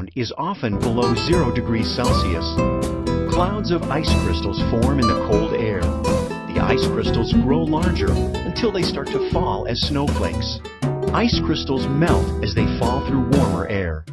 ground is often below 0 degrees Celsius. Clouds of ice crystals form in the cold air. The ice crystals grow larger until they start to fall as snowflakes. Ice crystals melt as they fall through warmer air.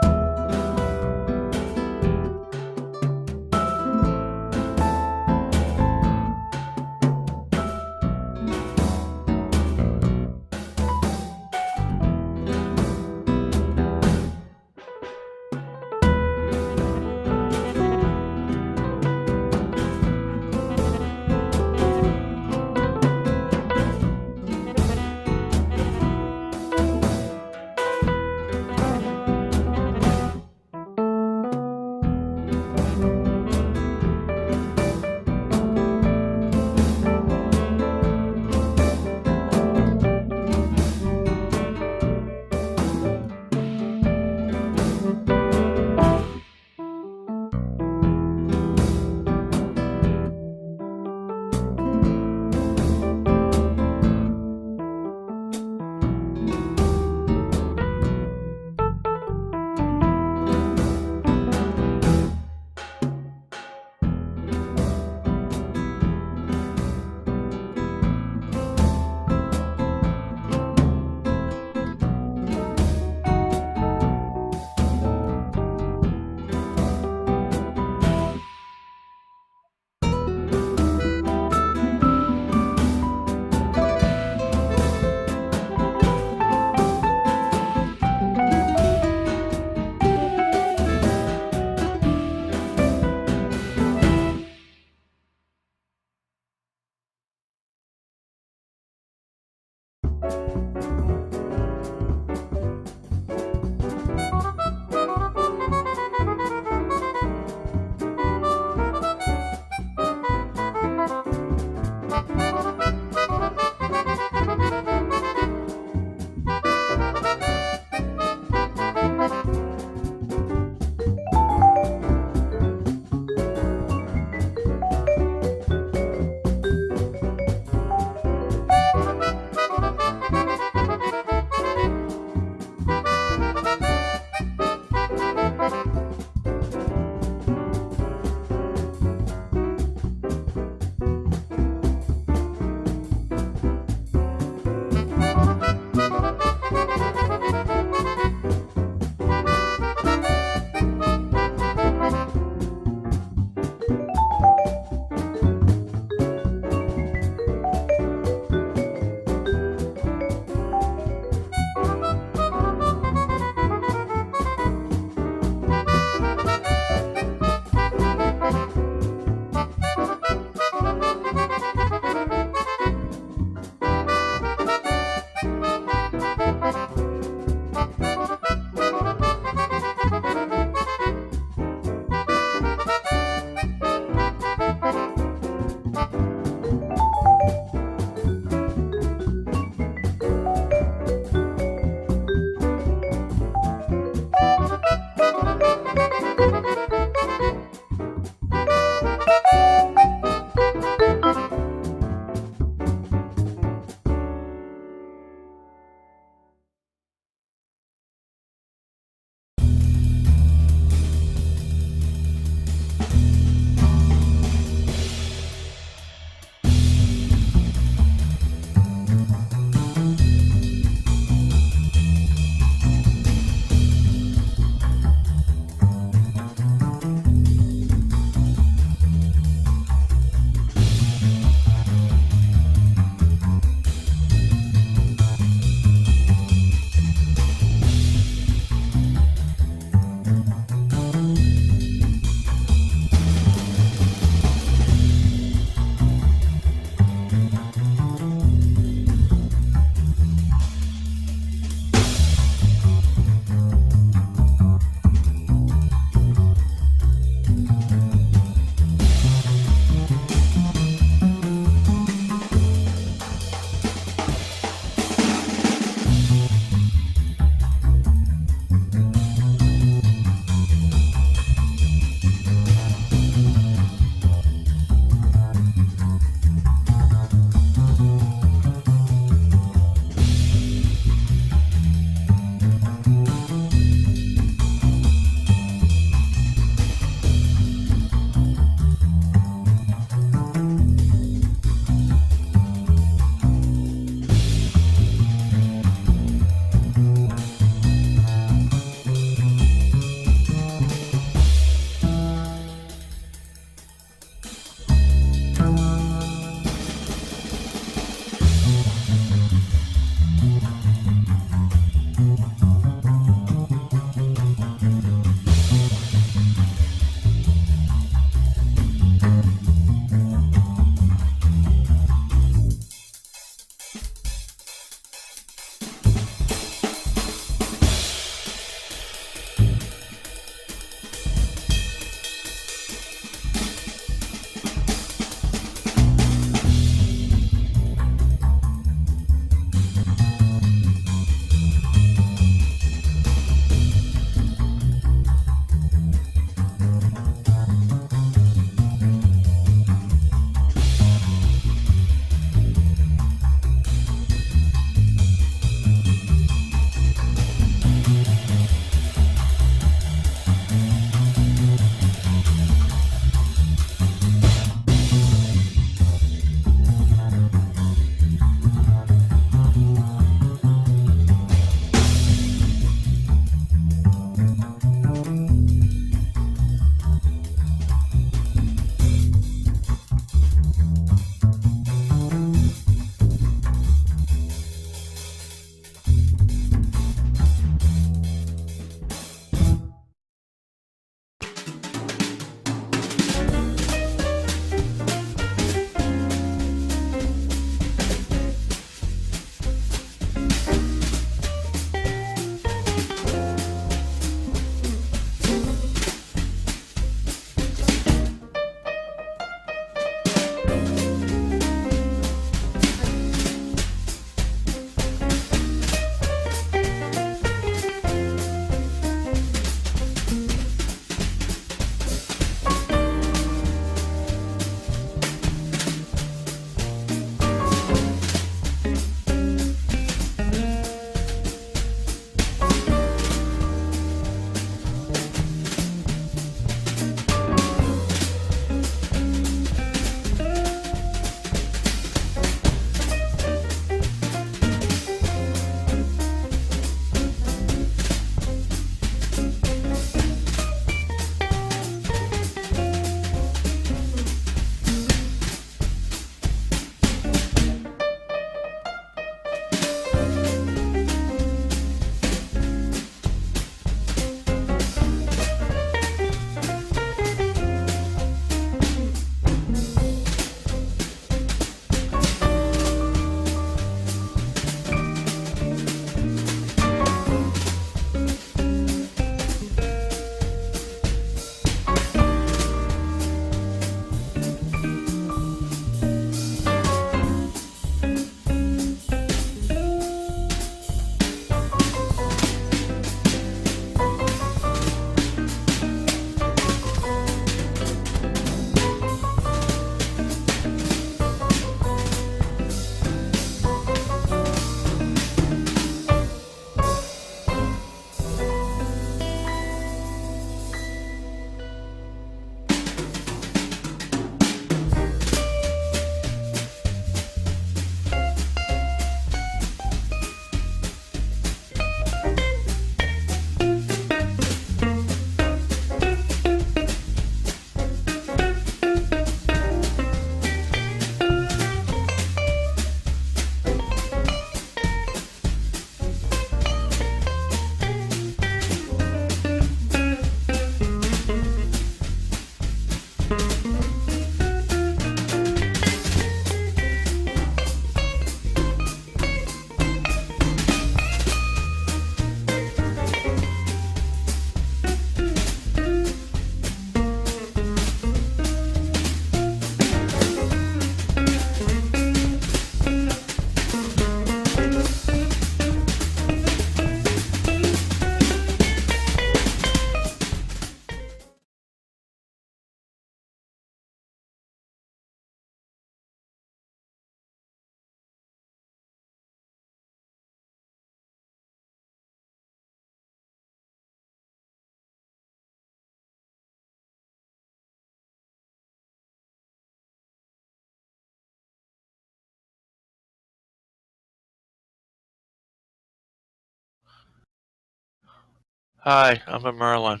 Hi, I'm a Merlin.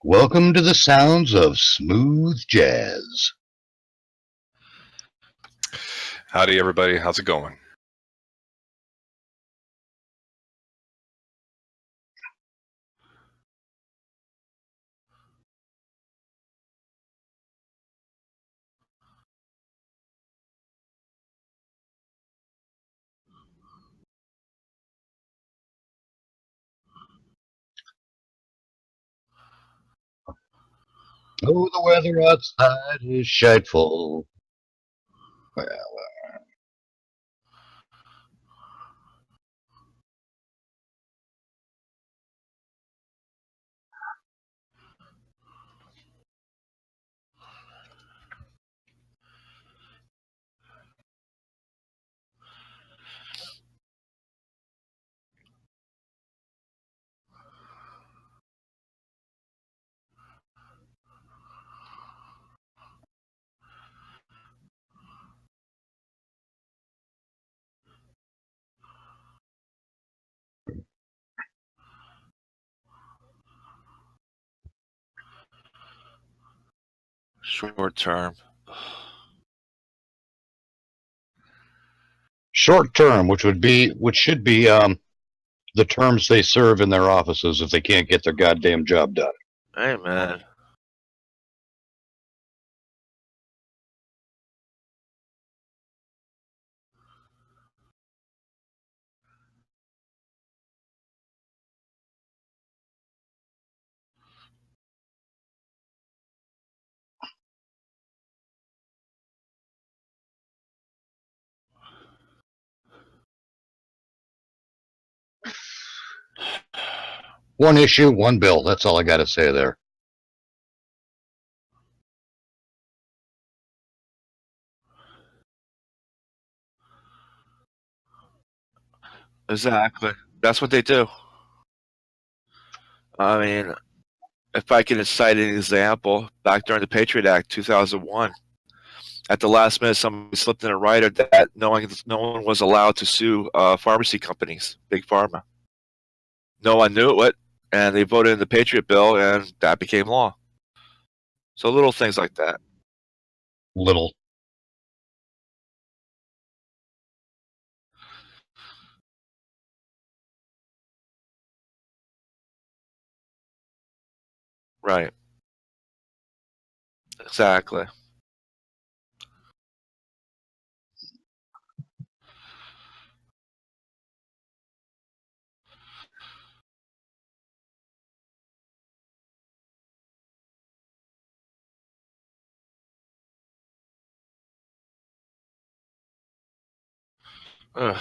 Welcome to the sounds of smooth jazz. Howdy, everybody. How's it going? Oh, the weather outside is shiteful. Well, Short term. short term, which should be the terms they serve in their offices if they can't get their goddamn job done. Hey, man. One issue, one bill. That's all I got to say there. Exactly. That's what they do. I mean, if I can cite an example, back during the Patriot Act 2001, at the last minute, somebody slipped in a rider that no one was allowed to sue pharmacy companies, big pharma. No one knew it, and they voted in the Patriot bill, and that became law. So little things like that. Little. Right. Exactly. Ugh.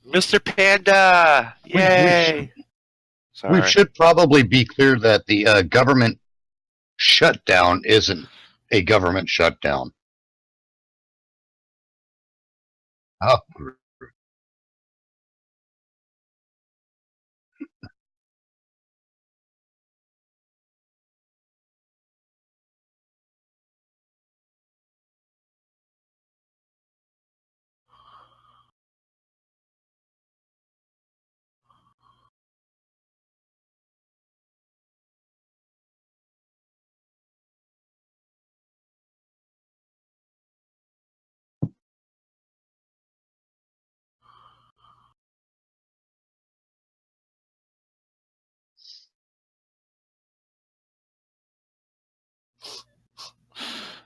Mr. Panda! Yay! We Sorry. should probably be clear that the government shutdown isn't a government shutdown. Oh,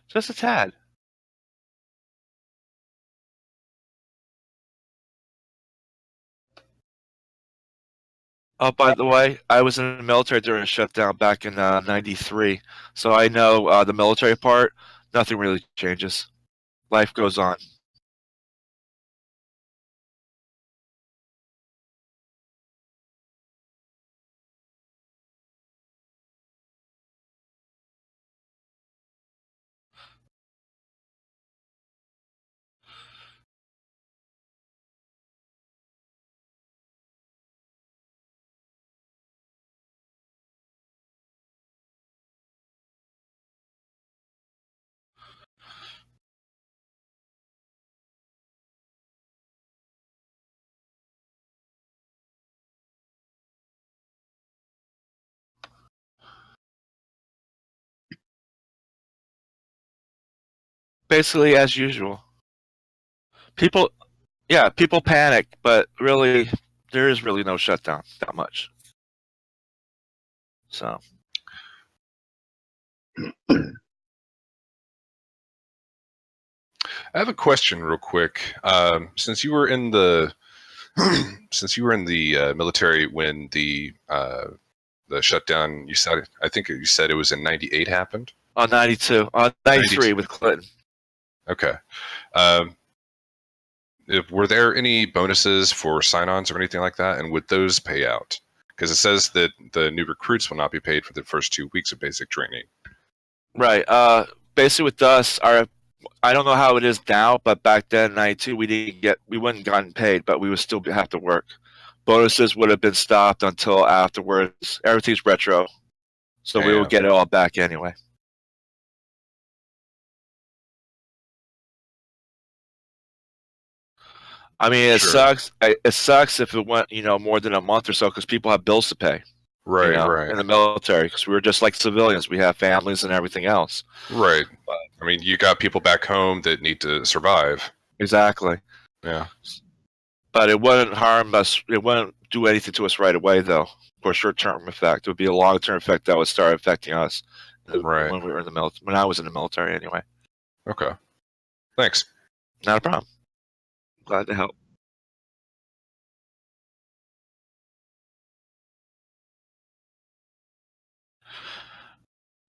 Just a tad. Oh, by the way, I was in the military during a shutdown back in '93, so I know the military part. Nothing really changes. Life goes on. basically as usual. People panic, but really, there is really no shutdown that much. So, I have a question, real quick. Since you were in the military when the shutdown, I think you said it was in '98 happened. on 92, on 93 with Clinton. Okay. Were there any bonuses for sign-ons or anything like that, and would those pay out? Because it says that the new recruits will not be paid for the first 2 weeks of basic training. Right. Basically with us, I don't know how it is now, but back then, 92, we wouldn't gotten paid, but we would still have to work. Bonuses would have been stopped until afterwards. Everything's retro, so we would get it all back anyway. I mean, it sucks. It sucks if it went, more than a month or so, because people have bills to pay. Right, in the military, because we were just like civilians. We have families and everything else. Right. I mean, you got people back home that need to survive. Exactly. Yeah. But it wouldn't harm us. It wouldn't do anything to us right away, though. For a short-term effect, it would be a long-term effect that would start affecting us. Right. When we were in the military, when I was in the military, anyway. Okay. Thanks. Not a problem. Glad to help.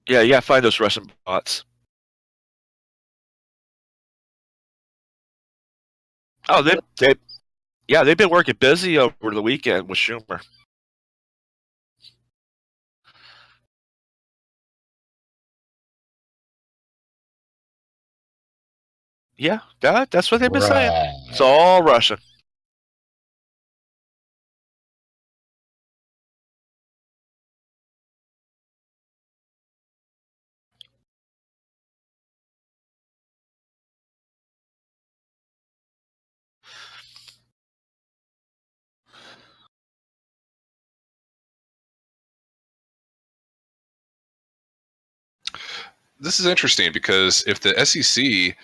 Yeah, you gotta find those Russian bots. Oh, they've been working busy over the weekend with Schumer. Yeah, that's what they've been saying. It's all Russian. This is interesting because if the SEC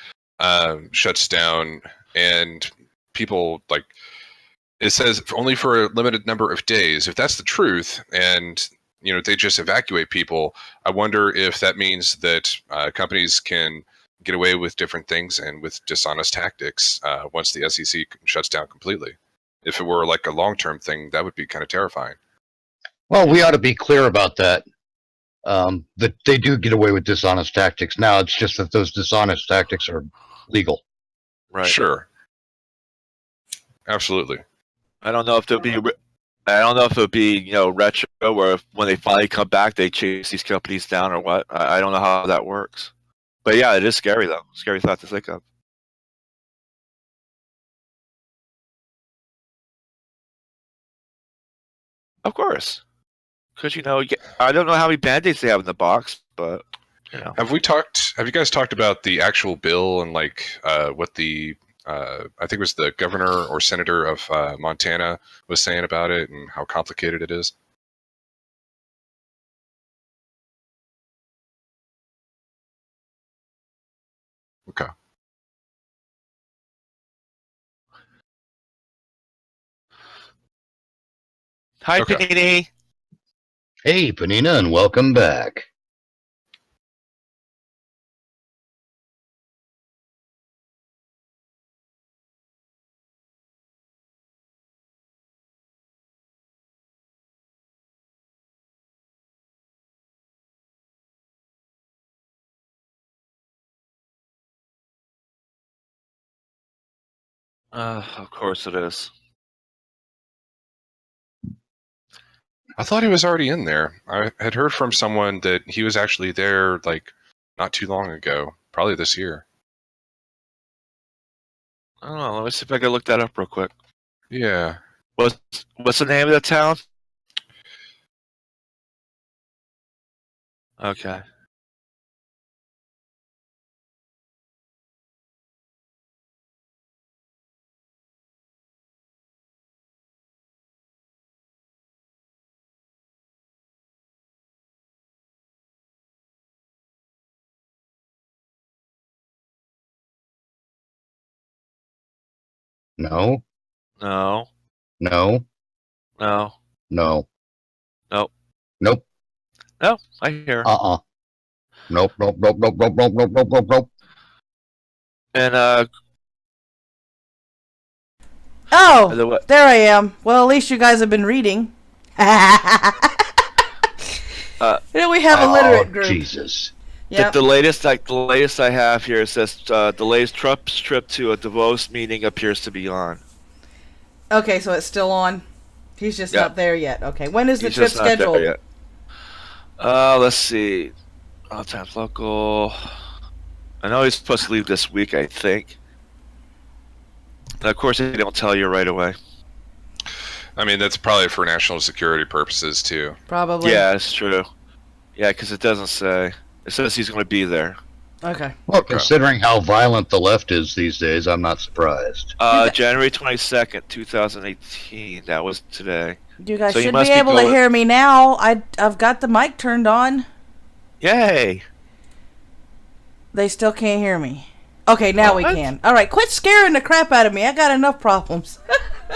shuts down and people it says only for a limited number of days. If that's the truth, and they just evacuate people, I wonder if that means that companies can get away with different things and with dishonest tactics once the SEC shuts down completely. If it were like a long-term thing, that would be kind of terrifying. Well, we ought to be clear about that. That they do get away with dishonest tactics. Now, it's just that those dishonest tactics are legal. Right. Sure. Absolutely. I don't know if it'll be retro, or when they finally come back, they chase these companies down, or what. I don't know how that works. But yeah, it is scary though. Scary thought to think of. Of course, because I don't know how many band-aids they have in the box, but Have you guys talked about the actual bill and what the I think it was the governor or senator of Montana was saying about it and how complicated it is? Okay. Hi, Okay. Panini. Hey, Panina, and welcome back. Of course it is. I thought he was already in there. I had heard from someone that he was actually there not too long ago, probably this year. I don't know. Let me see if I can look that up real quick. Yeah. What's the name of the town? Okay. No. No. No. No. No. Nope. Nope. No. I hear. Nope. Nope. Nope. Nope. Nope. Nope. Nope. Nope. Nope. Nope. And Oh, there I am. Well, at least you guys have been reading. We have a literate group. Jesus. Yep. The latest I have here says delays Trump's trip to a Davos meeting appears to be on. Okay, so it's still on. He's just not there yet. Okay, when is the He's trip just not there scheduled? yet. Let's see. All times local. I know he's supposed to leave this week, I think. And of course, they don't tell you right away. I mean, that's probably for national security purposes, too. Probably. Yeah, it's true. Yeah, because it doesn't say. It says he's going to be there. Okay. Well, considering how violent the left is these days, I'm not surprised. January 22nd, 2018. That was today. You guys So you should must be be able to going- hear me now. I've got the mic turned on. Yay! They still can't hear me. Okay, now we What? can. All right, quit scaring the crap out of me. I got enough problems.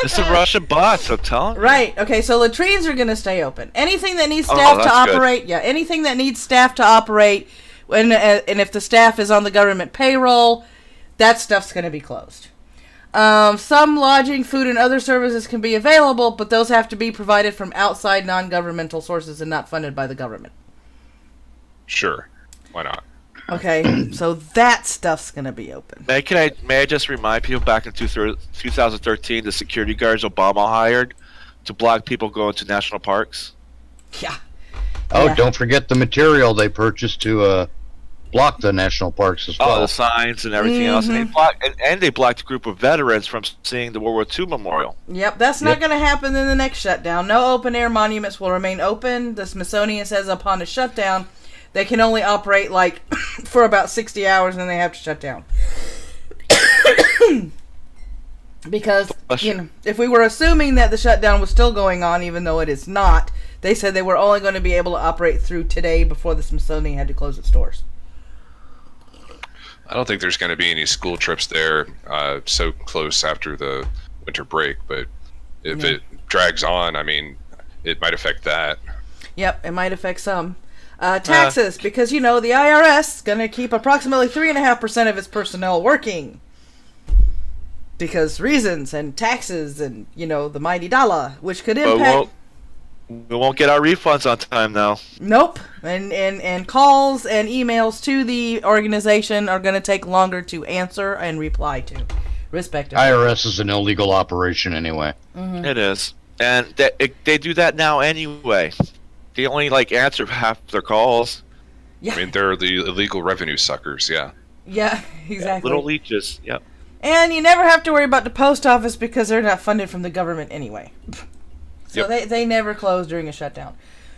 It's the Russian bots, I'm telling you. Right. Okay, so latrines are going to stay open. Anything that needs staff to that's good. operate, anything that needs staff to operate, and if the staff is on the government payroll, that stuff's going to be closed. Some lodging, food, and other services can be available, but those have to be provided from outside non-governmental sources and not funded by the government. Sure. Why not? Okay, so that stuff's going to be open. May I just remind people back in 2013, the security guards Obama hired to block people going to national parks? Yeah. Oh, Yeah. don't forget the material they purchased to block the national parks as well. Oh, the signs and everything else. And they blocked a group of veterans from seeing the World War II memorial. Yep, that's not going to happen in the next shutdown. No open-air monuments will remain open. The Smithsonian says upon a shutdown, they can only operate, for about 60 hours, and then they have to shut down. Because, if we were assuming that the shutdown was still going on, even though it is not, they said they were only going to be able to operate through today before the Smithsonian had to close its doors. I don't think there's going to be any school trips there so close after the winter break, but if it drags on, I mean, it might affect that. Yep, it might affect some. Taxes, because, the IRS is going to keep approximately 3.5% of its personnel working. Because reasons and taxes and, the mighty dollar, which could impact... We won't get our refunds on time now. Nope. And calls and emails to the organization are going to take longer to answer and reply to, respectively. IRS is an illegal operation anyway. Mm-hmm. It is. And they do that now anyway. They only, answer half their calls. Yeah. I mean, they're the illegal revenue suckers, yeah. Yeah, exactly. Little leeches, yep. And you never have to worry about the post office because they're not funded from the government anyway. So they never close during a shutdown.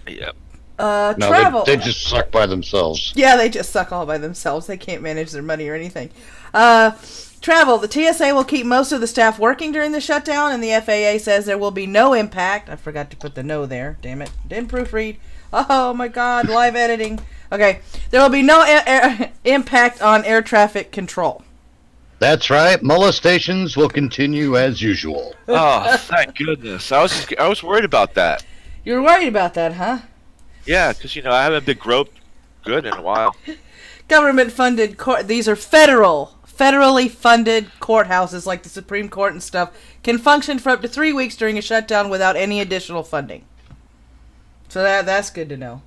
Yep. No, Travel. they just suck by themselves. Yeah, they just suck all by themselves. They can't manage their money or anything. Travel. The TSA will keep most of the staff working during the shutdown, and the FAA says there will be no impact. I forgot to put the no there. Damn it. Didn't proofread. Oh, my God. Live editing. Okay. There will be no impact on air traffic control. That's right. Molestations will continue as usual. Oh, thank goodness. I was worried about that. You were worried about that, huh? Yeah, because, I haven't been groped good in a while. Government-funded court. These are federally funded courthouses like the Supreme Court and stuff can function for up to 3 weeks during a shutdown without any additional funding. So that's good to know.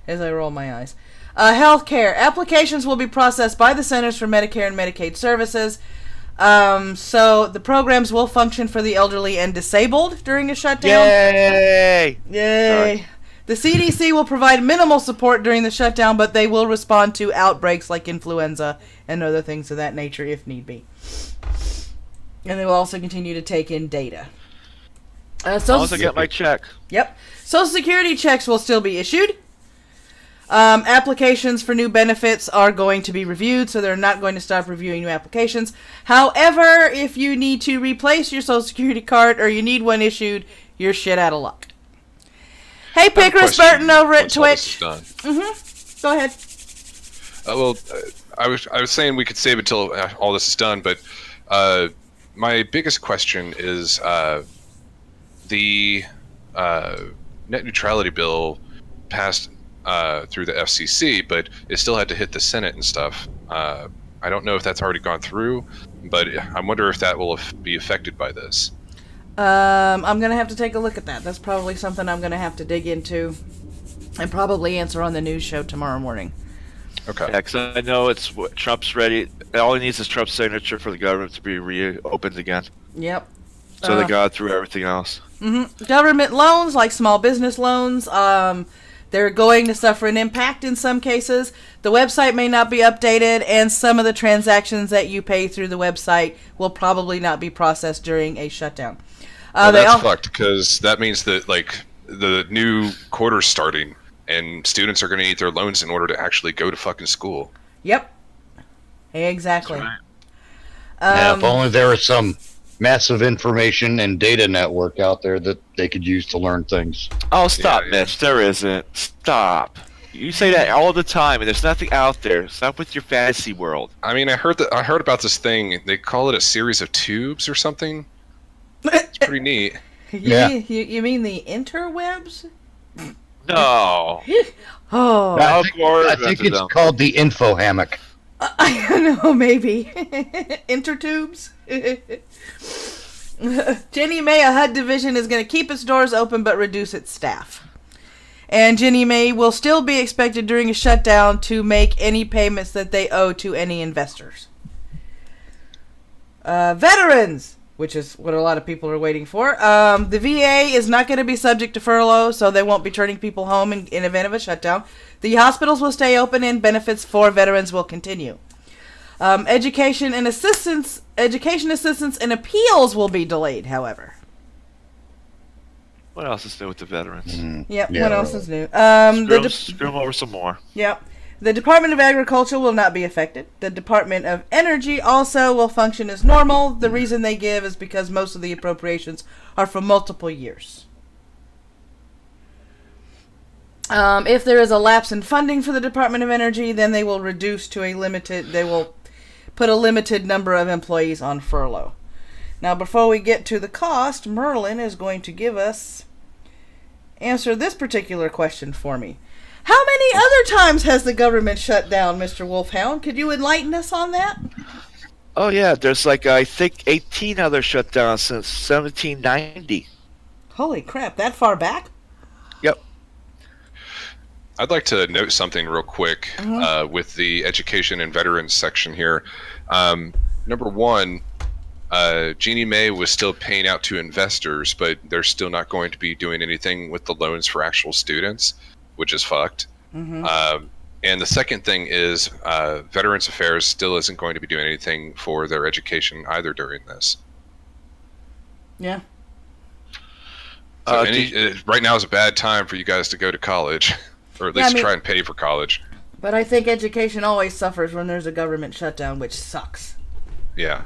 As I roll my eyes. Healthcare. Applications will be processed by the Centers for Medicare and Medicaid Services. So the programs will function for the elderly and disabled during a shutdown. Yay! Yay. The CDC will provide minimal support during the shutdown, but they will respond to outbreaks like influenza and other things of that nature if need be. And they will also continue to take in data. As long as I get my check. Yep. Social Security checks will still be issued. Applications for new benefits are going to be reviewed, so they're not going to stop reviewing new applications. However, if you need to replace your Social Security card or you need one issued, you're shit out of luck. Hey, Pickrus Burton over at Twitch. Mm-hmm. Go ahead. I was saying we could save it till all this is done, but My biggest question is the net neutrality bill passed through the FCC, but it still had to hit the Senate and stuff. I don't know if that's already gone through, but I wonder if that will be affected by this. I'm going to have to take a look at that. That's probably something I'm going to have to dig into and probably answer on the news show tomorrow morning. Okay. Yeah, because I know it's Trump's ready. All he needs is Trump's signature for the government to be reopened again. Yep. So they got through everything else. Government loans, like small business loans, they're going to suffer an impact in some cases. The website may not be updated, and some of the transactions that you pay through the website will probably not be processed during a shutdown. That's fucked, because that means that like the new quarter's starting, and students are going to need their loans in order to actually go to fucking school. Yep. Exactly. Right. Yeah, if only there was some massive information and data network out there that they could use to learn things. Oh, stop, Yeah. Mitch. There isn't. Stop. You say that all the time, and there's nothing out there. Stop with your fantasy world. I mean, I heard about this thing. They call it a series of tubes or something. It's pretty neat. Yeah. You mean the interwebs? No. Oh. I think it's called the info hammock. I don't know, maybe. Intertubes? Ginnie Mae, a HUD division, is going to keep its doors open but reduce its staff. And Ginnie Mae will still be expected during a shutdown to make any payments that they owe to any investors. Veterans, which is what a lot of people are waiting for. The VA is not going to be subject to furlough, so they won't be turning people home in event of a shutdown. The hospitals will stay open and benefits for veterans will continue. Education assistance and appeals will be delayed, however. What else is new with the veterans? Yep, Yeah, what else really. is new? Screw them over some more. Yep. The Department of Agriculture will not be affected. The Department of Energy also will function as normal. The reason they give is because most of the appropriations are for multiple years. If there is a lapse in funding for the Department of Energy, then they will reduce to they will put a limited number of employees on furlough. Now, before we get to the cost, Merlin is going to answer this particular question for me. How many other times has the government shut down, Mr. Wolfhound? Could you enlighten us on that? Oh, yeah. There's I think 18 other shutdowns since 1790. Holy crap, that far back? Yep. I'd like to note something real quick with the education and veterans section here. Number one, Ginnie Mae was still paying out to investors, but they're still not going to be doing anything with the loans for actual students, which is fucked. And the second thing is Veterans Affairs still isn't going to be doing anything for their education either during this. Yeah. So right now is a bad time for you guys to go to college, or at least try and pay for college. But I think education always suffers when there's a government shutdown, which sucks. Yeah.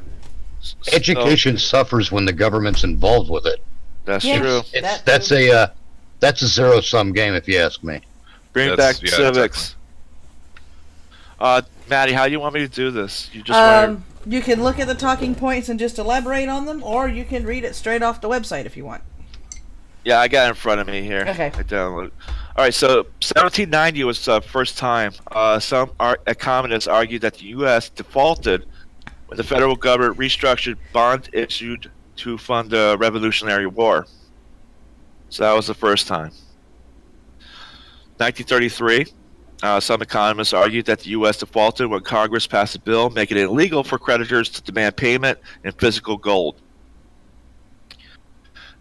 Education suffers when the government's involved with it. That's Yeah. true. That's a zero-sum game, if you ask me. Bring back civics. Maddie, how do you want me to do this? You just you can look at the talking points and just elaborate on them, or you can read it straight off the website if you want. Yeah, I got it in front of me here. Okay. I downloaded. All right, so 1790 was the first time. Some economists argued that the U.S. defaulted when the federal government restructured bonds issued to fund the Revolutionary War. So that was the first time. 1933, some economists argued that the U.S. defaulted when Congress passed a bill making it illegal for creditors to demand payment in physical gold.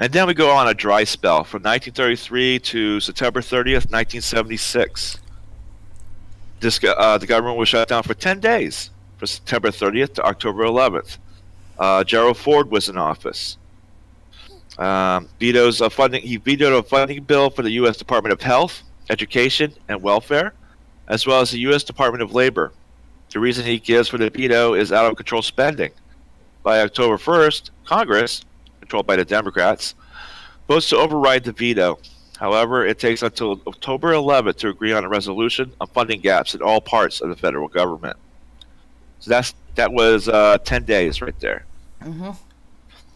And then we go on a dry spell from 1933 to September 30th, 1976. The government was shut down for 10 days, from September 30th to October 11th. Gerald Ford was in office. He vetoed a funding bill for the U.S. Department of Health, Education, and Welfare, as well as the U.S. Department of Labor. The reason he gives for the veto is out-of-control spending. By October 1st, Congress, controlled by the Democrats, votes to override the veto. However, it takes until October 11th to agree on a resolution on funding gaps in all parts of the federal government. So that was 10 days right there. Mm-hmm.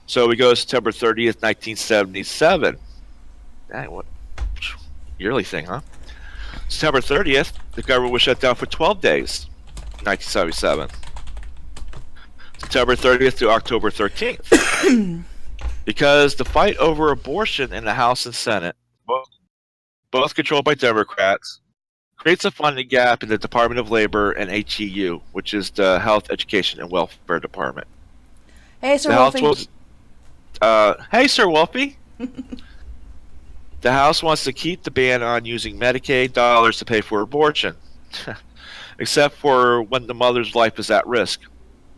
So we go to September 30th, 1977. Dang, what yearly thing, huh? September 30th, the government was shut down for 12 days, 1977. September 30th to October 13th. Because the fight over abortion in the House and Senate, both controlled by Democrats, creates a funding gap in the Department of Labor and HEU, which is the Health, Education, and Welfare Department. Hey, Sir The House Wolfie. hey, Sir Wolfie. The House wants to keep the ban on using Medicaid dollars to pay for abortion, except for when the mother's life is at risk.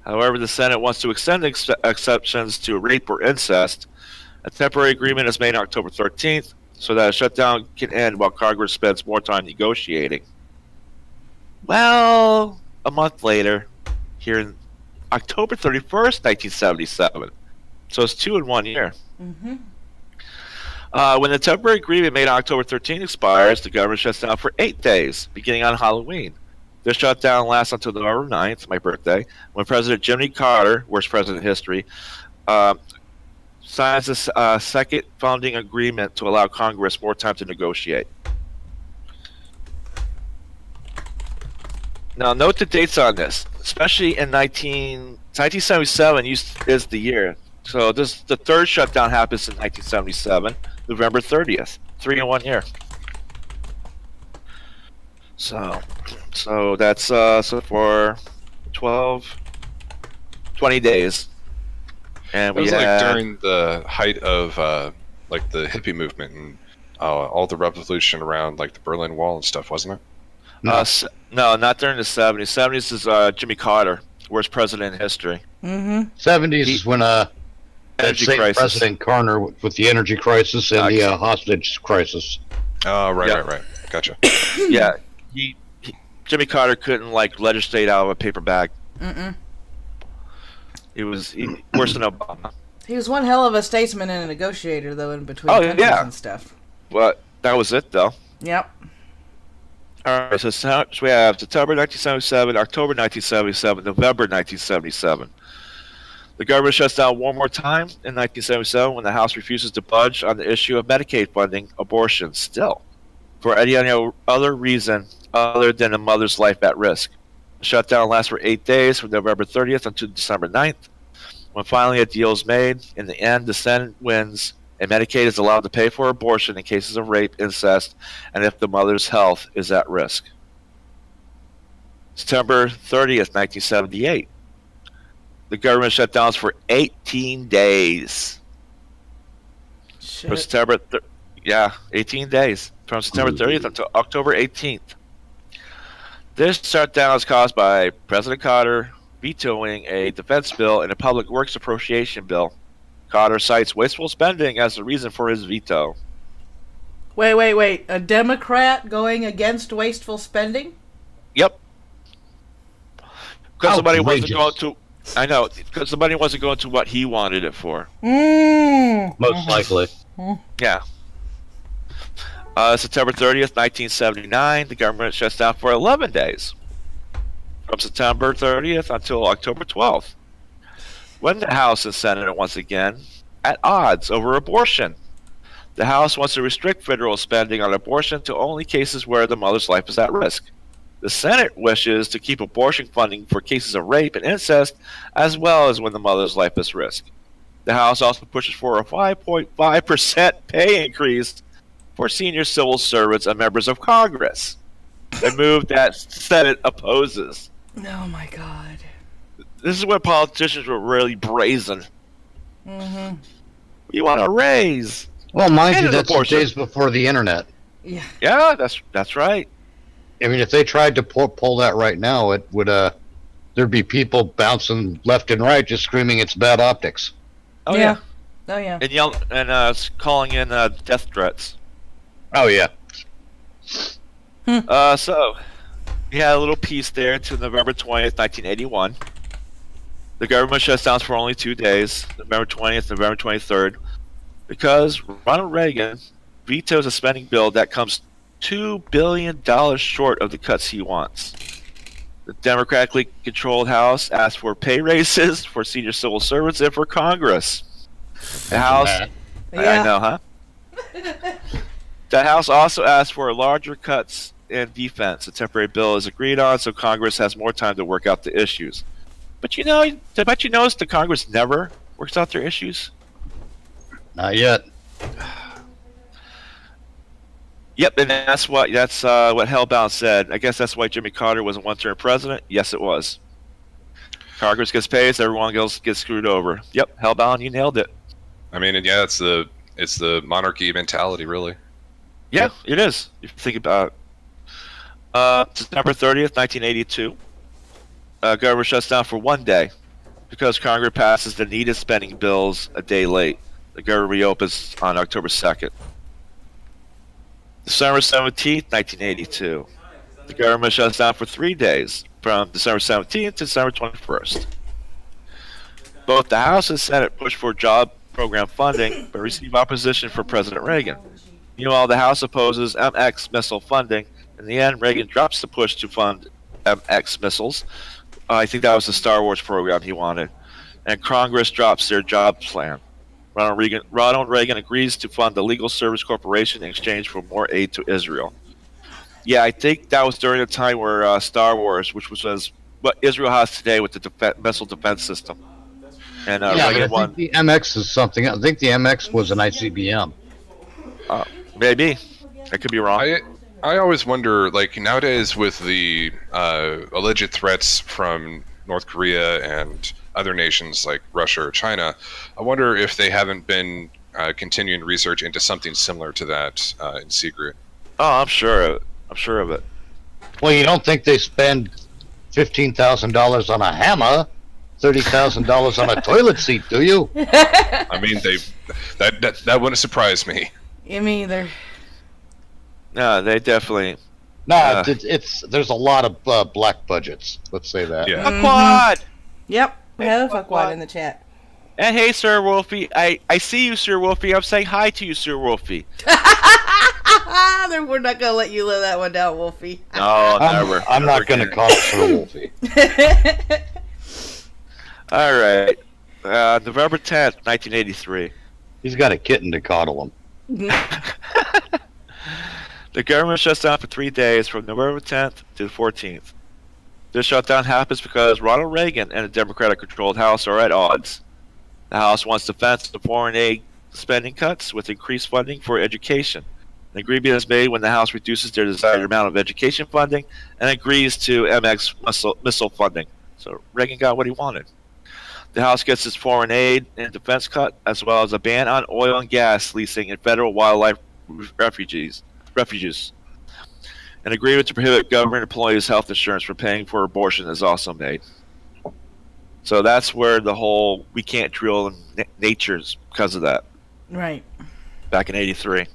However, the Senate wants to extend exceptions to rape or incest. A temporary agreement is made on October 13th so that a shutdown can end while Congress spends more time negotiating. Well, a month later, here in October 31st, 1977. So it's 2 in 1 year. Mm-hmm. When the temporary agreement made on October 13th expires, the government shuts down for 8 days, beginning on Halloween. This shutdown lasts until November 9th, my birthday, when President Jimmy Carter, worst president in history, signs a second founding agreement to allow Congress more time to negotiate. Now, note the dates on this, especially in 1977 is the year. So the third shutdown happens in 1977, November 30th, 3 in 1 year. So that's so for 20 days. And It was we like had, during the height of like the hippie movement and all the revolution around like the Berlin Wall and stuff, wasn't it? no, not during the 70s. 70s is Jimmy Carter, worst president in history. Mm-hmm. 70s is when that Energy same crisis. President Carter with the energy crisis and the hostage crisis. Oh, right, Yeah. right. Gotcha. Yeah, Jimmy Carter couldn't legislate out of a paper bag. Mm-mm. He was worse than Obama. He was one hell of a statesman and a negotiator, though, in between Oh, countries yeah. and stuff. But that was it, though. Yep. All right, so we have September 1977, October 1977, November 1977. The government shuts down one more time in 1977 when the House refuses to budge on the issue of Medicaid funding abortion still, for any other reason other than a mother's life at risk. The shutdown lasts for 8 days from November 30th until December 9th. When finally a deal is made, in the end, the Senate wins, and Medicaid is allowed to pay for abortion in cases of rape, incest, and if the mother's health is at risk. September 30th, 1978. The government shut down for 18 days. Shit. From 18 days. From September 30th until October 18th. This shutdown is caused by President Carter vetoing a defense bill and a public works appropriation bill. Carter cites wasteful spending as the reason for his veto. Wait. A Democrat going against wasteful spending? Yep. Because somebody wasn't Outrageous. going to... I know, because somebody wasn't going to what he wanted it for. Most likely. Yeah. September 30th, 1979, the government shuts down for 11 days. From September 30th until October 12th. When the House and Senate are once again at odds over abortion. The House wants to restrict federal spending on abortion to only cases where the mother's life is at risk. The Senate wishes to keep abortion funding for cases of rape and incest, as well as when the mother's life is at risk. The House also pushes for a 5.5% pay increase for senior civil servants and members of Congress, a move that Senate opposes. Oh my god. This is when politicians were really brazen. Mm-hmm. You want a raise? Well, mind And you, an that's the abortion. days before the internet. Yeah. Yeah, that's right. I mean, if they tried to pull that right now, it would there'd be people bouncing left and right, just screaming it's bad optics. Oh yeah, Oh yeah. and calling in death threats. Oh yeah. So we had a little piece there to November 20th, 1981. The government shuts down for only 2 days, November 20th, November 23rd, because Ronald Reagan vetoes a spending bill that comes $2 billion short of the cuts he wants. The democratically controlled House asked for pay raises for senior civil servants and for Congress. The House, Yeah. I know, huh? The House also asked for larger cuts in defense. A temporary bill is agreed on, so Congress has more time to work out the issues. But I bet you notice the Congress never works out their issues. Not yet. Yep, and that's what Hellbound said. I guess that's why Jimmy Carter was a one-term president. Yes, it was. Congress gets paid, so everyone else gets screwed over. Yep, Hellbound, you nailed it. I mean, yeah, it's the monarchy mentality, really. Yeah, it is. If you think about it. September 30th, 1982. Government shuts down for 1 day because Congress passes the needed spending bills a day late. The government reopens on October 2nd. December 17th, 1982. The government shuts down for 3 days, from December 17th to December 21st. Both the House and Senate push for job program funding, but receive opposition from President Reagan. Meanwhile, the House opposes MX missile funding. In the end, Reagan drops the push to fund MX missiles. I think that was the Star Wars program he wanted. And Congress drops their jobs plan. Ronald Reagan agrees to fund the Legal Service Corporation in exchange for more aid to Israel. Yeah, I think that was during the time where Star Wars, which was what Israel has today with the missile defense system. And Reagan won. The MX is something. I think the MX was an ICBM. Maybe. I could be wrong. I always wonder, like, nowadays with the alleged threats from North Korea and other nations like Russia or China, I wonder if they haven't been continuing research into something similar to that in secret. Oh, I'm sure of it. I'm sure of it. Well, you don't think they spend $15,000 on a hammer, $30,000 on a toilet seat, do you? I mean, that wouldn't surprise me. Me either. No, they definitely. No, there's a lot of black budgets. Let's say that. Yeah. Fuckwad! Yep. We have a fuckwad in the chat. And hey, Sir Wolfie, I see you, Sir Wolfie. I'm saying hi to you, Sir Wolfie. We're not gonna let you live that one down, Wolfie. No, never. I'm not going to call it Sir Wolfie. All right. November 10th, 1983. He's got a kitten to coddle him. The government shuts down for 3 days from November 10th to the 14th. This shutdown happens because Ronald Reagan and the Democratic-controlled House are at odds. The House wants defense and foreign aid spending cuts with increased funding for education. An agreement is made when the House reduces their desired amount of education funding and agrees to MX missile funding. So Reagan got what he wanted. The House gets its foreign aid and defense cut, as well as a ban on oil and gas leasing in federal wildlife refuges. An agreement to prohibit government employees' health insurance from paying for abortion is also made. So that's where the whole we can't drill in nature's because of that. Right. Back in 83.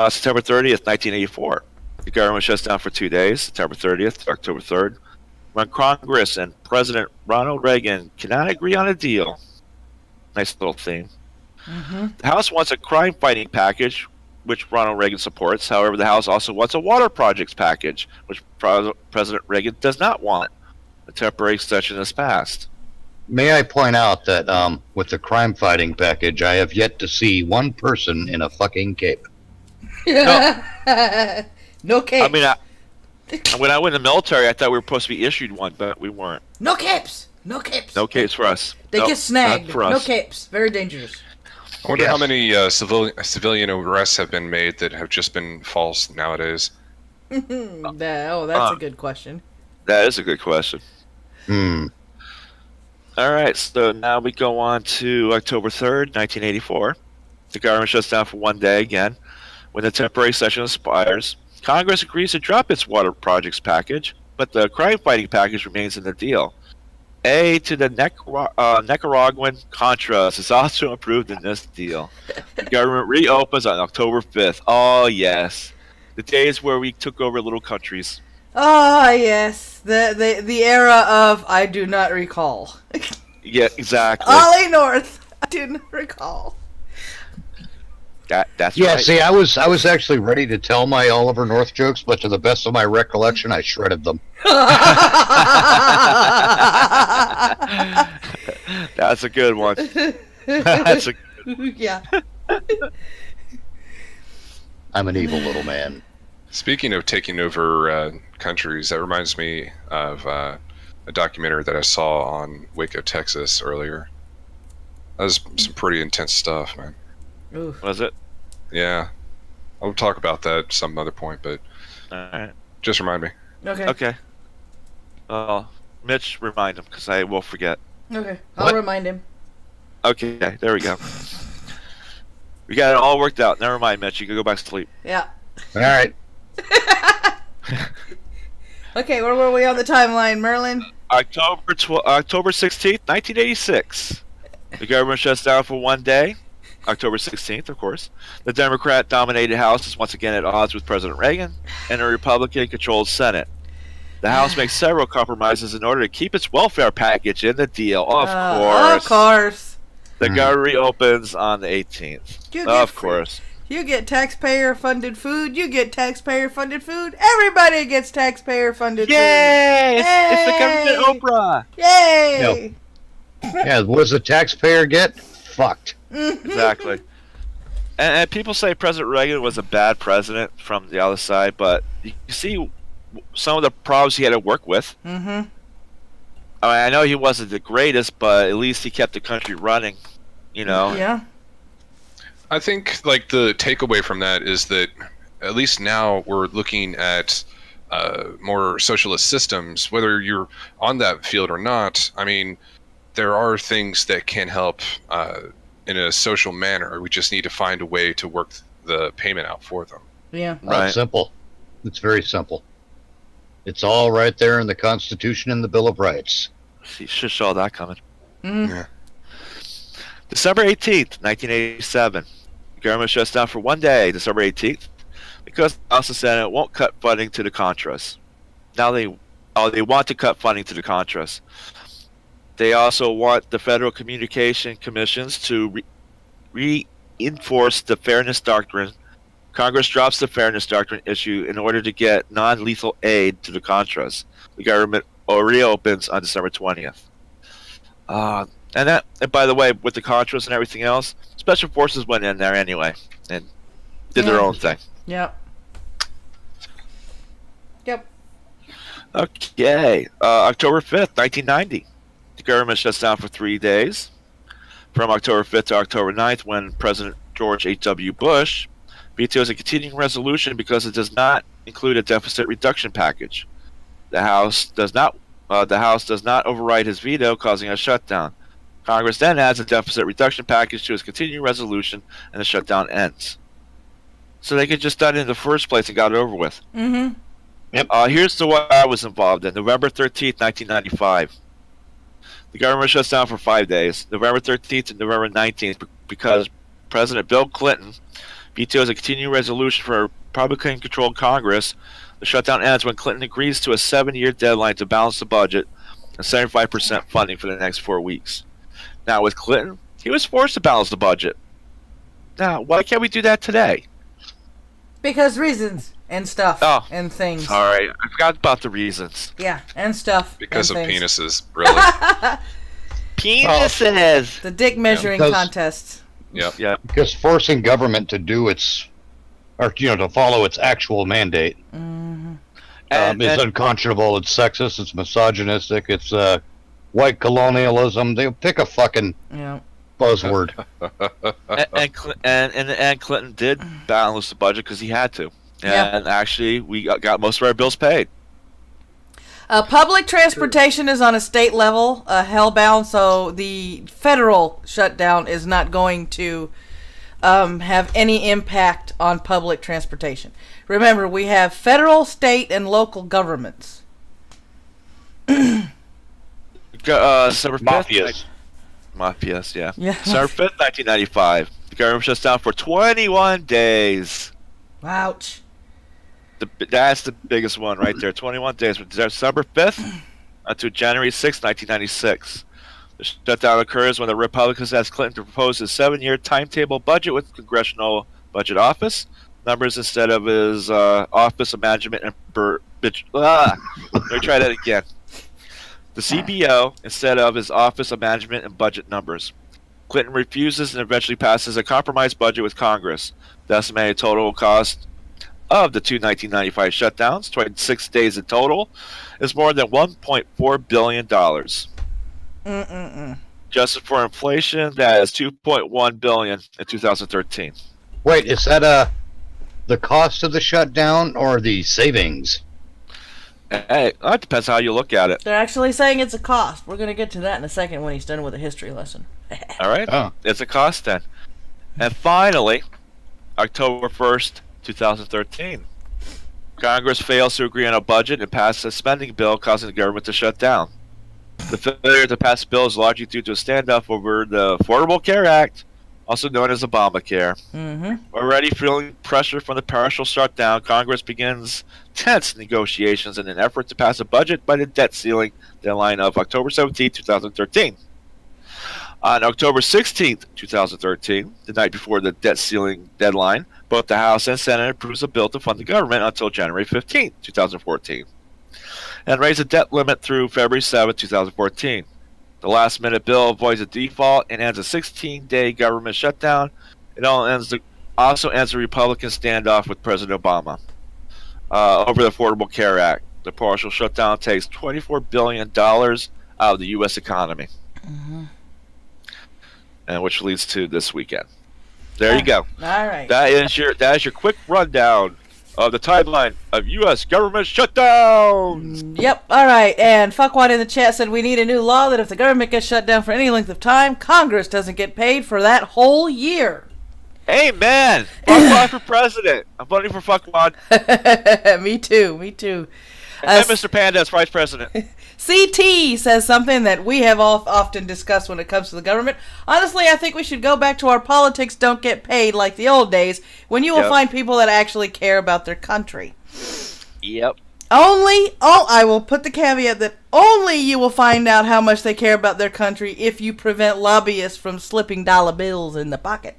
September 30th, 1984. The government shuts down for 2 days, September 30th to October 3rd. When Congress and President Ronald Reagan cannot agree on a deal. Nice little theme. Mm-hmm. The House wants a crime-fighting package, which Ronald Reagan supports. However, the House also wants a water projects package, which President Reagan does not want. A temporary extension is passed. May I point out that with the crime-fighting package, I have yet to see one person in a fucking cape. No cape. I mean, when I went in the military, I thought we were supposed to be issued one, but we weren't. No capes. No capes. No capes for us. They Nope, get snagged. not for us. No capes. Very dangerous. I wonder Yes. how many civilian arrests have been made that have just been false nowadays. That's a good question. That is a good question. All right, so now we go on to October 3rd, 1984. The government shuts down for 1 day again. When the temporary session expires, Congress agrees to drop its water projects package, but the crime-fighting package remains in the deal. Aid to the Nicaraguan Contras is also approved in this deal. The government reopens on October 5th. Oh, yes. The days where we took over little countries. Ah, yes. The era of I do not recall. Yeah, exactly. Ollie North. I do not recall. That's Yeah, right. see, I was actually ready to tell my Oliver North jokes, but to the best of my recollection, I shredded them. That's a good one. That's a Yeah. I'm an evil little man. Speaking of taking over countries, that reminds me of a documentary that I saw on Waco, Texas earlier. That was some pretty intense stuff, man. Oof. Was it? Yeah. I'll talk about that some other point, but All right. just remind me. Okay. Okay. Mitch, remind him because I will forget. Okay. I'll What? remind him. Okay, there we go. We got it all worked out. Never mind, Mitch. You can go back to sleep. Yeah. All right. Okay, where were we on the timeline, Merlin? October 16th, 1986. The government shuts down for one day. October 16th, of course. The Democrat-dominated House is once again at odds with President Reagan and a Republican-controlled Senate. The House makes several compromises in order to keep its welfare package in the deal. Of course. Of course. The government reopens on the 18th. You get Of free- course. You get taxpayer-funded food. You get taxpayer-funded food. Everybody gets taxpayer-funded Yay! It's the Yay! government Oprah. food. Yay! Yeah, what does the taxpayer get? Fucked. Exactly. And people say President Reagan was a bad president from the other side, but you see some of the problems he had to work with. Mm-hmm. I mean, I know he wasn't the greatest, but at least he kept the country running. You know. Yeah. I think like the takeaway from that is that at least now we're looking at more socialist systems, whether you're on that field or not. I mean, there are things that can help in a social manner. We just need to find a way to work the payment out for them. Yeah. Right. It's simple. It's very simple. It's all right there in the Constitution and the Bill of Rights. You should saw that coming. Mm-hmm. Yeah. December 18th, 1987. The government shuts down for one day, December 18th, because the House and Senate won't cut funding to the Contras. Now they want to cut funding to the Contras. They also want the Federal Communication Commissions to reinforce the Fairness Doctrine. Congress drops the Fairness Doctrine issue in order to get non-lethal aid to the Contras. The government reopens on December 20th. And by the way, with the Contras and everything else, Special Forces went in there anyway and did their own thing. Yep. Yep. Okay. October 5th, 1990. The government shuts down for 3 days. From October 5th to October 9th, when President George H.W. Bush vetoes a continuing resolution because it does not include a deficit reduction package. The House does not override his veto, causing a shutdown. Congress then adds a deficit reduction package to its continuing resolution, and the shutdown ends. So they could just done it in the first place and got it over with. Mm-hmm. Here's the one I was involved in. November 13th, 1995. The government shuts down for 5 days, November 13th to November 19th, because President Bill Clinton vetoes a continuing resolution for a Republican-controlled Congress. The shutdown ends when Clinton agrees to a 7-year deadline to balance the budget and 75% funding for the next 4 weeks. Now, with Clinton, he was forced to balance the budget. Now, why can't we do that today? Because reasons and stuff Oh, and things. Sorry, I forgot about the reasons. Yeah, and stuff. Because of and things. penises, really. Penises! The dick measuring because- contest. Yep. Yeah. Because forcing government to do to follow its actual mandate Mm-hmm. is unconscionable. It's sexist. It's misogynistic. It's white colonialism. They pick a fucking Yeah. buzzword. and in the end, Clinton did balance the budget because he had to. Yeah. And actually, we got most of our bills paid. Public transportation is on a state level, hellbound, so the federal shutdown is not going to have any impact on public transportation. Remember, we have federal, state, and local governments. December 5th, Mafias. Mafias, yeah. Yeah. December 5th, 1995. The government shuts down for 21 days. Ouch. That's the biggest one right there. 21 days from December 5th to January 6th, 1996. The shutdown occurs when the Republicans asked Clinton to propose a 7-year timetable budget with congressional budget office numbers instead of his office of management and let me try that again. The CBO instead of his office of management and budget numbers. Clinton refuses and eventually passes a compromise budget with Congress. The estimated total cost of the two 1995 shutdowns, 26 days in total, is more than $1.4 billion. Adjusted for inflation, that is $2.1 billion in 2013. Wait, is that the cost of the shutdown or the savings? Hey, that depends how you look at it. They're actually saying it's a cost. We're going to get to that in a second when he's done with a history lesson. All right, Oh. It's a cost then. And finally, October 1st, 2013. Congress fails to agree on a budget and passes a spending bill causing the government to shut down. The failure to pass the bill is largely due to a standoff over the Affordable Care Act, also known as Obamacare. Already feeling pressure from the partial shutdown, Congress begins tense negotiations in an effort to pass a budget by the debt ceiling deadline of October 17, 2013. On October 16, 2013, the night before the debt ceiling deadline, both the House and Senate approves a bill to fund the government until January 15, 2014, and raise the debt limit through February 7, 2014. The last-minute bill avoids a default and ends a 16-day government shutdown. It also ends the Republican standoff with President Obama over the Affordable Care Act. The partial shutdown takes $24 billion out of the U.S. economy, and which leads to this weekend. There you go. All right. That is your quick rundown of the timeline of U.S. government shutdowns. Yep. All right. And Fuckwad in the chat said we need a new law that if the government gets shut down for any length of time, Congress doesn't get paid for that whole year. Amen. Fuckwad for president. I'm voting for Fuckwad. Me too. And Mr. Panda as vice president. CT says something that we have often discussed when it comes to the government. Honestly, I think we should go back to our politics don't get paid like the old days, when you will find people that actually care about their country. Yep. I will put the caveat that only you will find out how much they care about their country if you prevent lobbyists from slipping dollar bills in the pocket.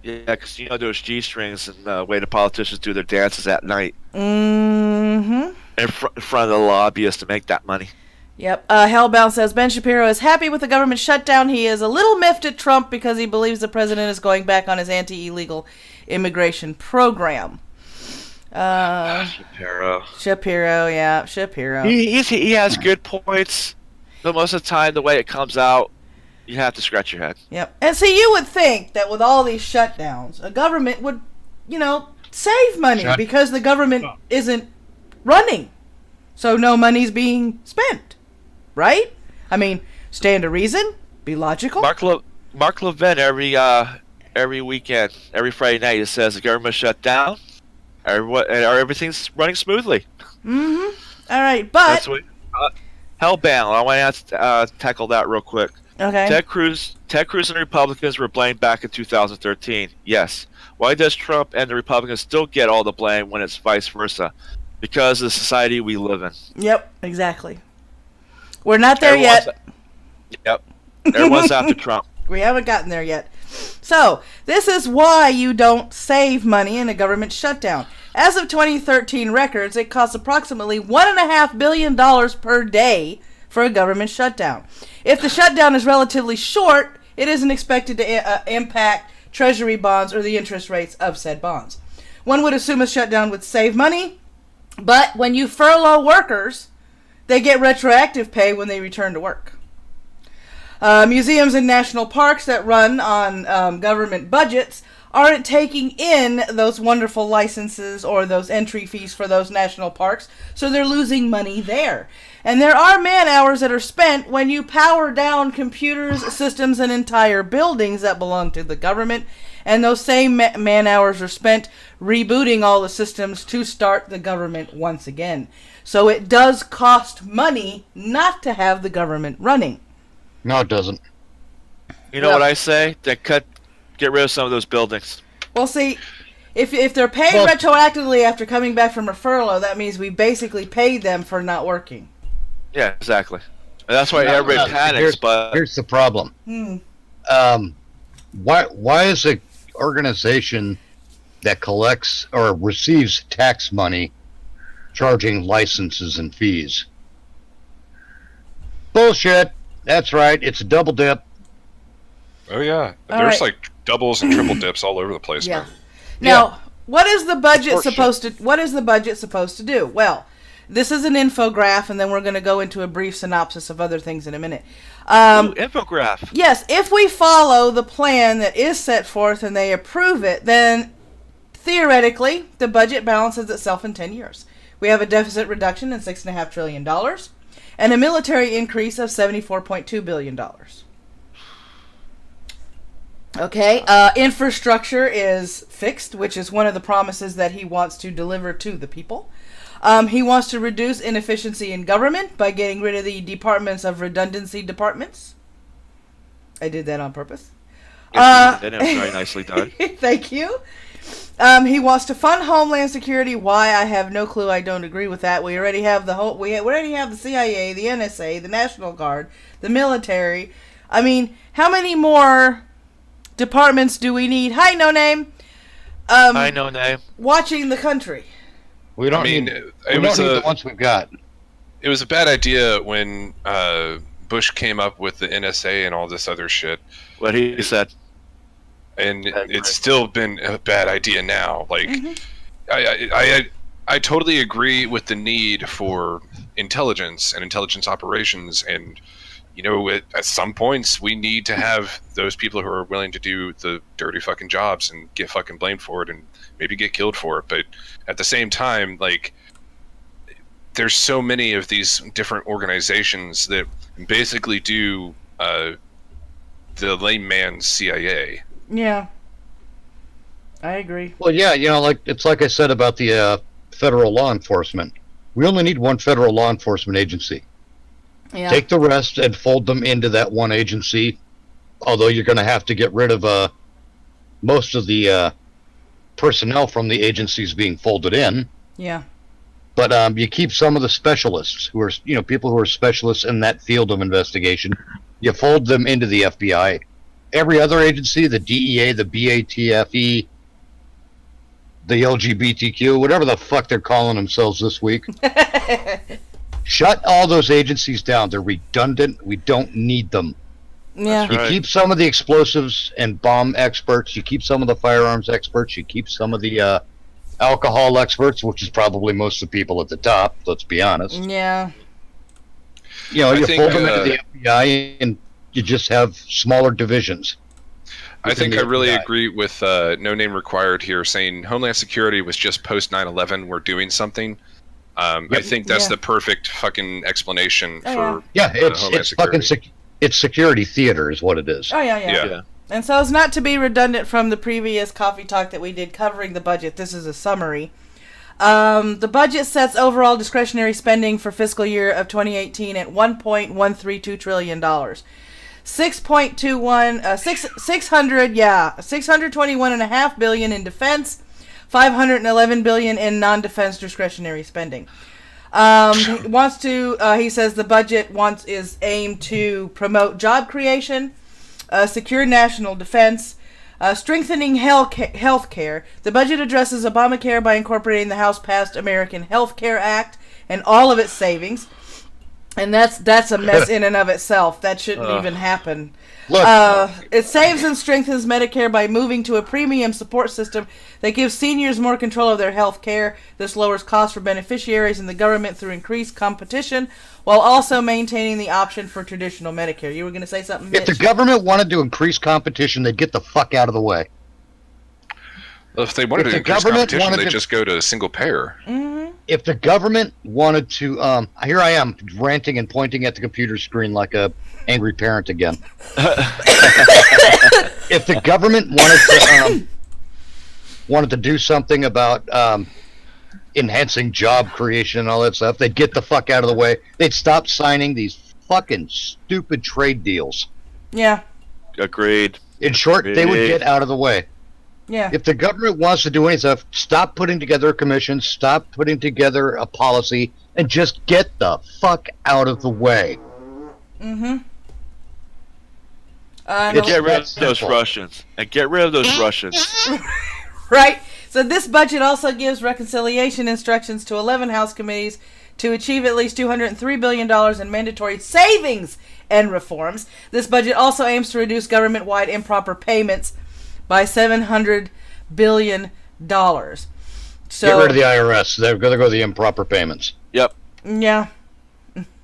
Yeah, because you know those G-strings and the way the politicians do their dances at night. In front of the lobbyists to make that money. Yep. Hellbound says Ben Shapiro is happy with the government shutdown. He is a little miffed at Trump because he believes the president is going back on his anti-illegal immigration program. Shapiro. He has good points, but most of the time, the way it comes out, you have to scratch your head. Yep. And see, you would think that with all these shutdowns, a government would, save money because the government isn't running. So no money's being spent. Right? I mean, stand to reason, be logical. Mark Levin every weekend, every Friday night, it says the government shut down, everything's running smoothly. All right, but that's what, Hellbound. I want to tackle that real quick. Okay. Ted Cruz and the Republicans were blamed back in 2013. Yes. Why does Trump and the Republicans still get all the blame when it's vice versa? Because of the society we live in. Yep, exactly. We're not there yet. Yep. Everyone's after Trump. We haven't gotten there yet. So, this is why you don't save money in a government shutdown. As of 2013 records, it costs approximately $1.5 billion per day for a government shutdown. If the shutdown is relatively short, it isn't expected to impact Treasury bonds or the interest rates of said bonds. One would assume a shutdown would save money, but when you furlough workers, they get retroactive pay when they return to work. Museums and national parks that run on government budgets aren't taking in those wonderful licenses or those entry fees for those national parks, so they're losing money there. And there are man hours that are spent when you power down computers, systems, and entire buildings that belong to the government, and those same man hours are spent rebooting all the systems to start the government once again. So it does cost money not to have the government running. No, it doesn't. You know what I say? Get rid of some of those buildings. Well, see, if they're paid retroactively after coming back from a furlough, that means we basically paid them for not working. Yeah, exactly. And that's why everybody panics. But here's the problem. Why is the organization that collects or receives tax money charging licenses and fees. Bullshit. That's right. It's a double dip. Oh yeah, All there's right. like doubles and triple dips all over the place, Yeah. man. Now, what is the budget Horseshit. supposed to do? Well, this is an infograph, and then we're going to go into a brief synopsis of other things in a minute. Ooh, infograph. Yes, if we follow the plan that is set forth and they approve it, then theoretically the budget balances itself in 10 years. We have a deficit reduction in $6.5 trillion and a military increase of $74.2 billion. Okay, infrastructure is fixed, which is one of the promises that he wants to deliver to the people. He wants to reduce inefficiency in government by getting rid of the departments of redundancy departments. I did that on purpose. Yes, that was very nicely done. Thank you. He wants to fund Homeland Security. Why? I have no clue. I don't agree with that. We already have the whole. We already have the CIA, the NSA, the National Guard, the military. I mean, how many more departments do we need? Hi, no name. I know name. Watching the country. We don't I mean, need, it we was don't need a the ones we've got. it was a bad idea when Bush came up with the NSA and all this other shit, What he said. and That's it's right. still been a bad idea now. Like, I totally agree with the need for intelligence and intelligence operations, and you know, at some points we need to have those people who are willing to do the dirty fucking jobs and get fucking blamed for it and maybe get killed for it. But at the same time, like, there's so many of these different organizations that basically do the layman's CIA. Yeah. I agree. Well, yeah, you know, like it's like I said about the federal law enforcement. We only need one federal law enforcement agency. Yeah. Take the rest and fold them into that one agency. Although you're going to have to get rid of most of the personnel from the agencies being folded in. Yeah. But you keep some of the specialists who are, you know, people who are specialists in that field of investigation. You fold them into the FBI. Every other agency, the DEA, the BATFE, the LGBTQ, whatever the fuck they're calling themselves this week, shut all those agencies down. They're redundant. We don't need them. Yeah. That's You right. keep some of the explosives and bomb experts. You keep some of the firearms experts. You keep some of the alcohol experts, which is probably most of the people at the top. Let's be honest. Yeah. You know, I you think, fold them into the FBI, and you just have smaller divisions. I think I within the really FBI. agree with No Name Required here, saying Homeland Security was just post 9/11. We're doing something. I think that's Yeah. the perfect fucking explanation Oh, for Yeah, Homeland it's fucking Security. it's security theater is what it is. Oh, yeah, yeah. Yeah. And so, as not to be redundant from the previous coffee talk that we did covering the budget, this is a summary. The budget sets overall discretionary spending for fiscal year of 2018 at $1.132 trillion. 621.5 billion in defense, 511 billion in non-defense discretionary spending. He says the budget is aimed to promote job creation, secure national defense, strengthening health care. The budget addresses Obamacare by incorporating the House-passed American Health Care Act and all of its savings. And that's a mess in and of itself. That shouldn't even happen. Look, It saves and strengthens Medicare by moving to a premium support system that gives seniors more control of their health care. This lowers costs for beneficiaries and the government through increased competition, while also maintaining the option for traditional Medicare. You were going to say something, if the Mitch? government wanted to increase competition, they'd get the fuck out of the way. Well, if they wanted If to the increase government competition, wanted they to- just go to single payer. If the government wanted to, here I am ranting and pointing at the computer screen like a angry parent again. If the government wanted to do something about enhancing job creation and all that stuff, they'd get the fuck out of the way. They'd stop signing these fucking stupid trade deals. Yeah, Agreed. In short, they would get out of the way. yeah. If the government wants to do any stuff, stop putting together a commission, stop putting together a policy, and just get the fuck out of the way. And It's get rid that of those simple. Russians. And get rid of those Russians. Right? So this budget also gives reconciliation instructions to 11 House committees to achieve at least $203 billion in mandatory savings and reforms. This budget also aims to reduce government-wide improper payments by $700 billion. So, Get rid of the IRS. They're going to go the improper payments. Yep. yeah.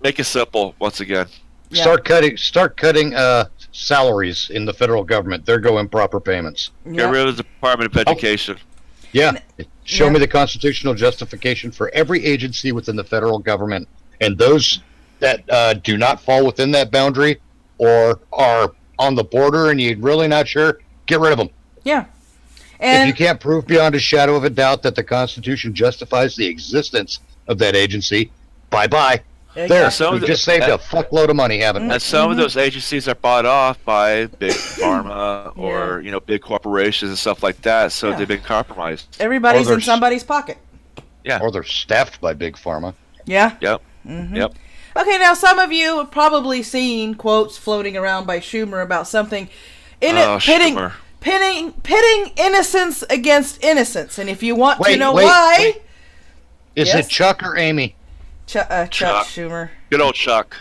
Make it simple once again. Yeah. Start cutting salaries in the federal government. There go improper payments. Get Yeah. rid of the Department of Education. Yeah. Show Yeah. me the constitutional justification for every agency within the federal government, and those that do not fall within that boundary or are on the border and you're really not sure, get rid of them. Yeah. If And you can't prove beyond a shadow of a doubt that the Constitution justifies the existence of that agency, bye-bye. There, Exactly. Some of we've the- just saved a fuckload of money, haven't we? And some of those agencies are bought off by big pharma or big corporations and stuff like that, so Yeah. they've been compromised. everybody's in Others- somebody's pocket. Yeah. Or they're staffed by big pharma. Yeah. Yep. Mm-hmm. Yep. Okay, now some of you have probably seen quotes floating around by Schumer about something Schumer. pitting innocence against innocence. And if you want to Wait, know wait, why, wait. Is Yes? it Chuck or Amy? Chuck Chuck. Schumer. Good old Chuck.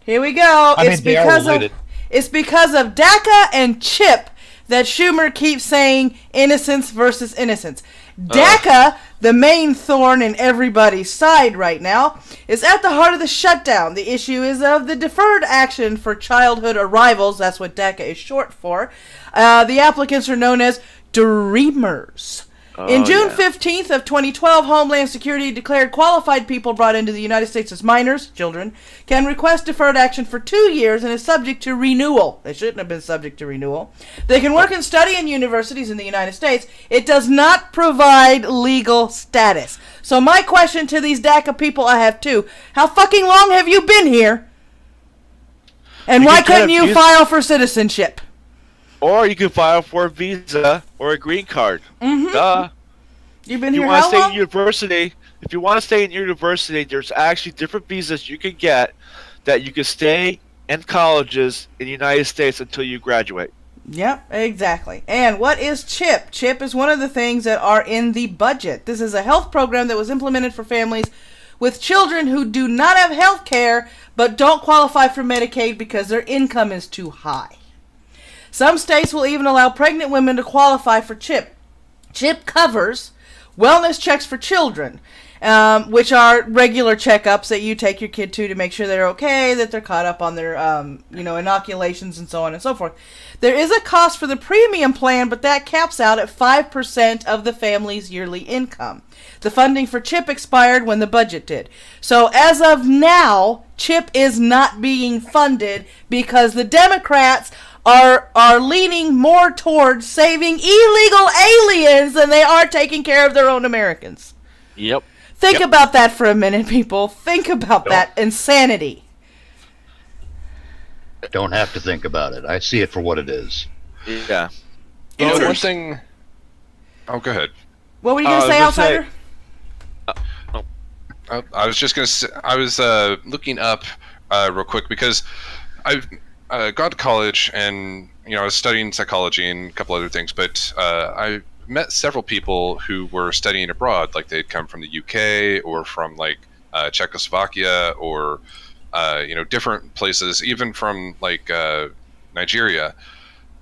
Here we go. I mean, they are related. It's because of DACA and CHIP that Schumer keeps saying innocence versus innocence. DACA, the main thorn in everybody's side right now, is at the heart of the shutdown. The issue is of the deferred action for childhood arrivals. That's what DACA is short for. The applicants are known as Dreamers. In June 15th of 2012, Homeland Security declared qualified people brought into the United States as minors, children, can request deferred action for 2 years and is subject to renewal. They shouldn't have been subject to renewal. They can work and study in universities in the United States. It does not provide legal status. So my question to these DACA people, I have two. How fucking long have you been here? And why couldn't you file for citizenship? Or you can file for a visa or a green card. Mm-hmm. Duh. You've been If you here want to how stay long? in university, if you want to stay in university, there's actually different visas you can get that you can stay in colleges in the United States until you graduate. Yep, exactly. And what is CHIP? CHIP is one of the things that are in the budget. This is a health program that was implemented for families with children who do not have health care but don't qualify for Medicaid because their income is too high. Some states will even allow pregnant women to qualify for CHIP. CHIP covers wellness checks for children, which are regular checkups that you take your kid to make sure they're okay, that they're caught up on their, inoculations and so on and so forth. There is a cost for the premium plan, but that caps out at 5% of the family's yearly income. The funding for CHIP expired when the budget did. So as of now, CHIP is not being funded because the Democrats are leaning more towards saving illegal aliens than they are taking care of their own Americans. Yep. Think about that for a minute, people. Think about that insanity. Don't have to think about it. I see it for what it is. Yeah. You know, one Voters. thing. Oh, go ahead. What were you going to say, I was gonna say- Outsider? I was just going to say, I was looking up real quick because I've gone to college and, I was studying psychology and a couple other things, but I met several people who were studying abroad, like they'd come from the UK or from like Czechoslovakia or, different places, even from like Nigeria.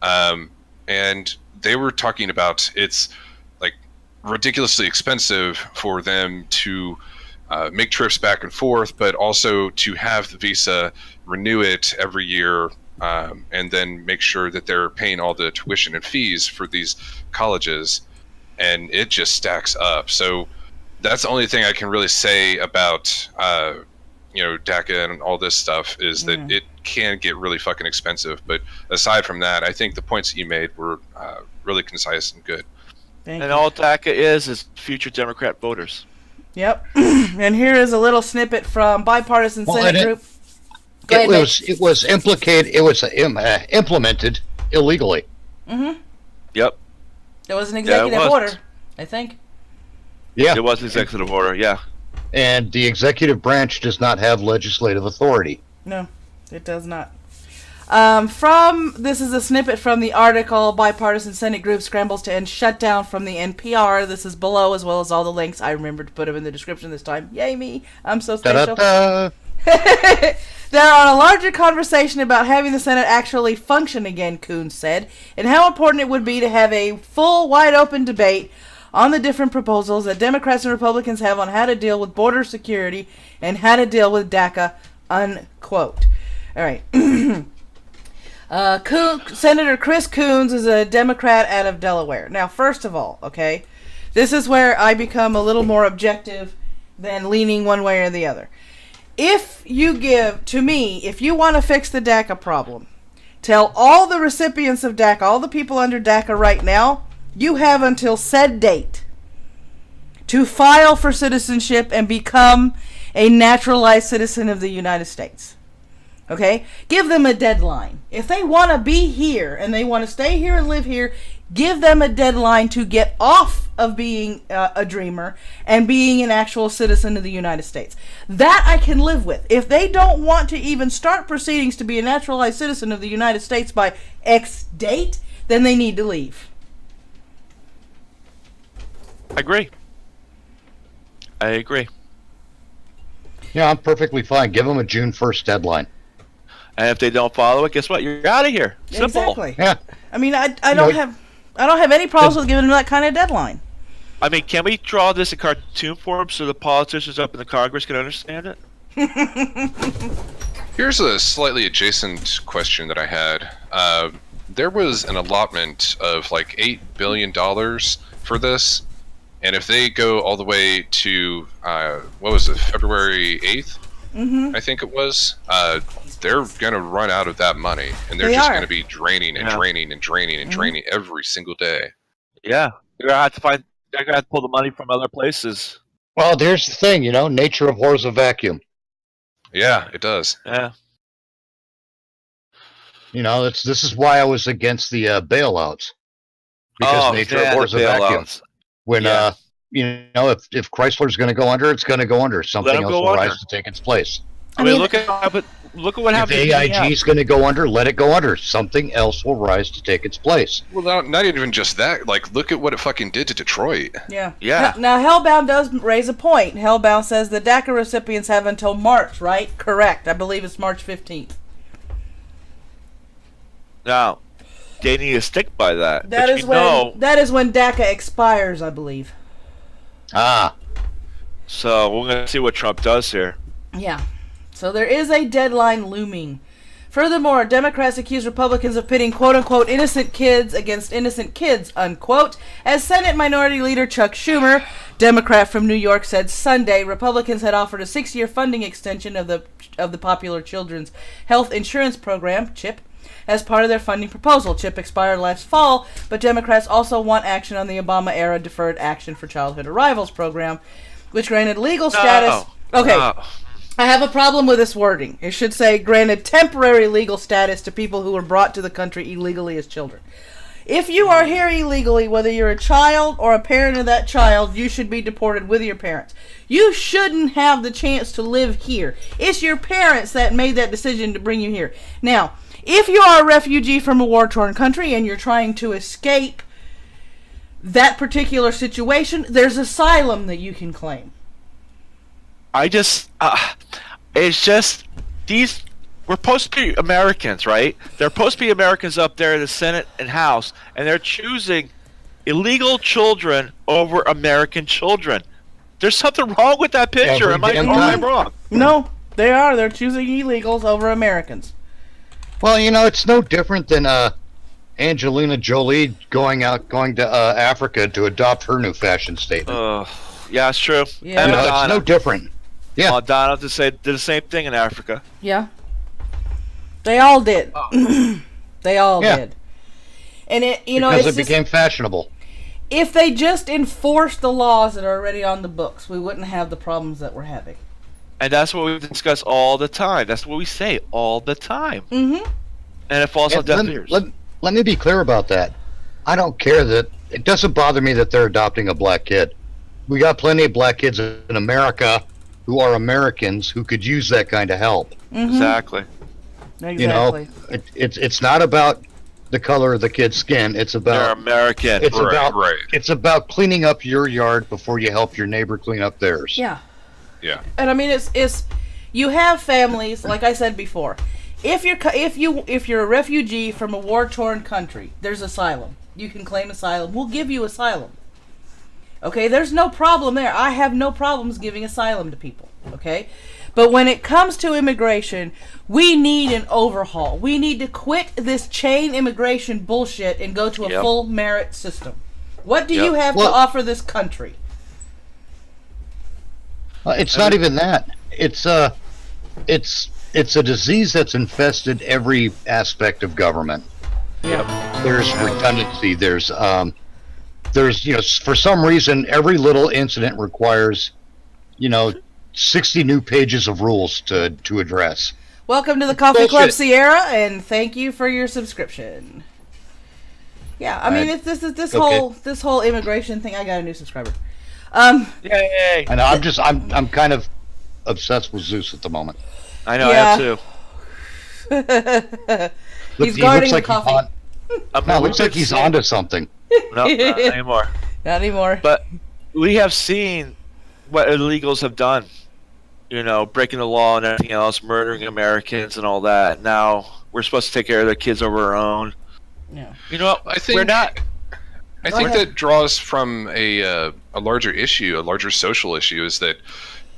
And they were talking about it's like ridiculously expensive for them to make trips back and forth, but also to have the visa, renew it every year, and then make sure that they're paying all the tuition and fees for these colleges, and it just stacks up. So that's the only thing I can really say about DACA and all this stuff is that it can get really fucking expensive. But aside from that, I think the points that you made were really concise and good. Thank And you. all DACA is future Democrat voters. Yep. And here is a little snippet from bipartisan Well, Senate and group. Go ahead, Nick. It was implemented illegally. Mm-hmm. Yep. There was an executive was. order, I think. Yeah, It was an executive order, yeah. and the executive branch does not have legislative authority. No, it does not. This is a snippet from the article, Bipartisan Senate Group Scrambles to End Shutdown from the NPR. This is below, as well as all the links. I remembered to put them in the description this time. Yay me. I'm so special. They're on a larger conversation about having the Senate actually function again, Coons said, and how important it would be to have a full, wide-open debate on the different proposals that Democrats and Republicans have on how to deal with border security and how to deal with DACA, unquote. All right. Senator Chris Coons is a Democrat out of Delaware. Now, first of all, okay, this is where I become a little more objective than leaning one way or the other. If you want to fix the DACA problem, tell all the recipients of DACA, all the people under DACA right now, you have until said date to file for citizenship and become a naturalized citizen of the United States. Okay? Give them a deadline. If they want to be here and they want to stay here and live here, give them a deadline to get off of being a dreamer and being an actual citizen of the United States. That I can live with. If they don't want to even start proceedings to be a naturalized citizen of the United States by X date, then they need to leave. I agree. Yeah, I'm perfectly fine. Give them a June 1st deadline. And if they don't follow it, guess what? You're out of here. Simple. Exactly. Yeah. I mean, I don't have any problems with giving them that kind of deadline. I mean, can we draw this in cartoon form so the politicians up in the Congress can understand it? Here's a slightly adjacent question that I had. There was an allotment of like $8 billion for this, and if they go all the way to February 8th, I think it was, they're gonna run out of that money, and they're just gonna be draining and draining and draining and draining every single day. Yeah, they're gonna have to pull the money from other places. Well, here's the thing, nature abhors a vacuum. Yeah, it does. Yeah. This is why I was against the bailouts, because nature abhors a vacuum. When if Chrysler's going to go under, it's going to go under. Something else will rise to take its place. I mean, look at what happened. If AIG is going to go under, let it go under. Something else will rise to take its place. Well, not even just that. Like, look at what it fucking did to Detroit. Yeah. Yeah. Now, Hellbound does raise a point. Hellbound says the DACA recipients have until March, right? Correct. I believe it's March 15th. Now, they need to stick by that. That is when DACA expires, I believe. Ah. So we're going to see what Trump does here. Yeah. So there is a deadline looming. Furthermore, Democrats accuse Republicans of pitting quote-unquote innocent kids against innocent kids, unquote, as Senate Minority Leader Chuck Schumer, Democrat from New York, said Sunday Republicans had offered a 6-year funding extension of the popular Children's Health Insurance Program, CHIP, as part of their funding proposal. CHIP expired last fall, but Democrats also want action on the Obama-era Deferred Action for Childhood Arrivals program, which granted legal status... I have a problem with this wording. It should say, granted temporary legal status to people who were brought to the country illegally as children. If you are here illegally, whether you're a child or a parent of that child, you should be deported with your parents. You shouldn't have the chance to live here. It's your parents that made that decision to bring you here. Now, if you are a refugee from a war-torn country and you're trying to escape that particular situation, there's asylum that you can claim. It's just, we're supposed to be Americans, right? They're supposed to be Americans up there in the Senate and House, and they're choosing illegal children over American children. There's something wrong with that picture. Am I wrong? No, they are. They're choosing illegals over Americans. Well, it's no different than Angelina Jolie going to Africa to adopt her new fashion statement. Yeah, it's true. Yeah. It's no different. Yeah. Madonna did the same thing in Africa. Yeah. They all did. They all did. And because it became fashionable. If they just enforced the laws that are already on the books, we wouldn't have the problems that we're having. And that's what we discuss all the time. That's what we say all the time. Mm-hmm. And it falls on deaf ears. Let me be clear about that. I don't care that it doesn't bother me that they're adopting a black kid. We got plenty of black kids in America who are Americans who could use that kind of help. Mm-hmm. Exactly. Exactly. You know, it's not about the color of the kid's skin. It's They're about American. it's about right. it's about cleaning up your yard before you help your neighbor clean up theirs. Yeah. Yeah. And I mean, it's you have families, like I said before. If you're a refugee from a war-torn country, there's asylum. You can claim asylum. We'll give you asylum. Okay, there's no problem there. I have no problems giving asylum to people. Okay, but when it comes to immigration, we need an overhaul. We need to quit this chain immigration bullshit and go to a full merit system. What do you have to offer this country? It's not even that. It's a disease that's infested every aspect of government. Yep. There's redundancy. There's for some reason every little incident requires 60 new pages of rules to address. Welcome to the Coffee Club Sierra, and thank you for your subscription. Yeah, I mean, it's this whole immigration thing. I got a new subscriber. Yay! I know. I'm kind of obsessed with Zeus at the moment. I know. I have too. He's guarding the coffee. Looks like he's onto something. No, not anymore. Not anymore. But we have seen what illegals have done. Breaking the law and everything else, murdering Americans and all that. Now we're supposed to take care of their kids over our own. Yeah. You know what? I think we're not. I think that draws from a larger issue, a larger social issue, is that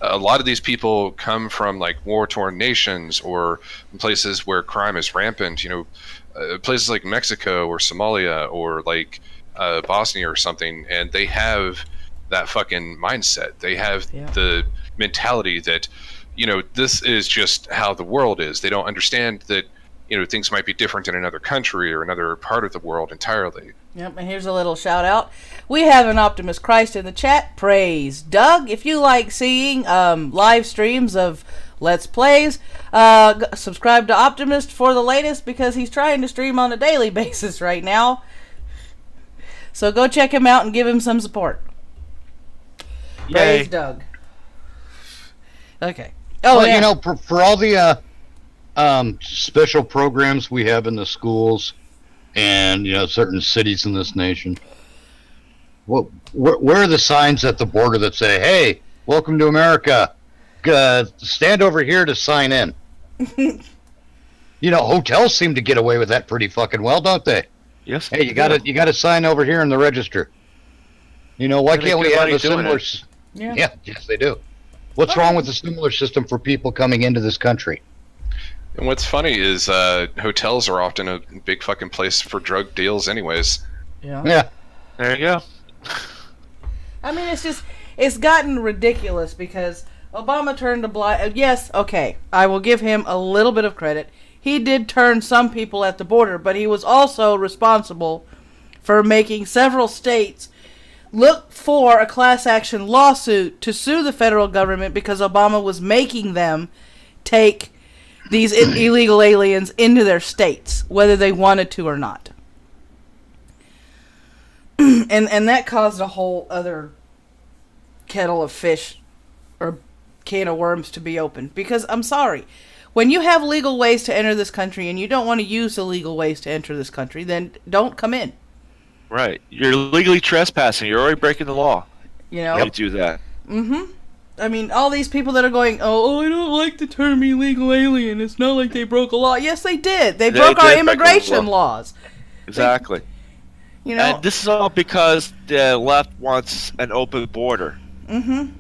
a lot of these people come from like war-torn nations or places where crime is rampant. Places like Mexico or Somalia or like Bosnia or something, and they have that fucking mindset. They have the mentality that this is just how the world is. They don't understand that things might be different in another country or another part of the world entirely. Yep, and here's a little shout out. We have an Optimus Christ in the chat. Praise Doug. If you like seeing live streams of Let's Plays, subscribe to Optimist for the latest, because he's trying to stream on a daily basis right now. So go check him out and give him some support. Praise Doug. Okay. Oh, well, for all the special programs we have in the schools and certain cities in this nation, where are the signs at the border that say, "Hey, welcome to America. Stand over here to sign in"? Hotels seem to get away with that pretty fucking well, don't they? Yes. Hey, you got to sign over here in the register. Why can't we have a similar? Yeah, yes, they do. What's wrong with a similar system for people coming into this country? And what's funny is hotels are often a big fucking place for drug deals anyways. Yeah. There you go. I mean, it's gotten ridiculous because Obama turned a blind... Yes, okay, I will give him a little bit of credit. He did turn some people at the border, but he was also responsible for making several states look for a class action lawsuit to sue the federal government because Obama was making them take these illegal aliens into their states, whether they wanted to or not. and that caused a whole other kettle of fish or can of worms to be opened. Because I'm sorry, when you have legal ways to enter this country and you don't want to use the legal ways to enter this country, then don't come in. Right. You're legally trespassing. You're already breaking the law. You do that. Mm-hmm. I mean, all these people that are going, oh, I don't like the term illegal alien. It's not like they broke a law. Yes, they did. They broke our immigration laws. Exactly. And this is all because the left wants an open border. Mm-hmm.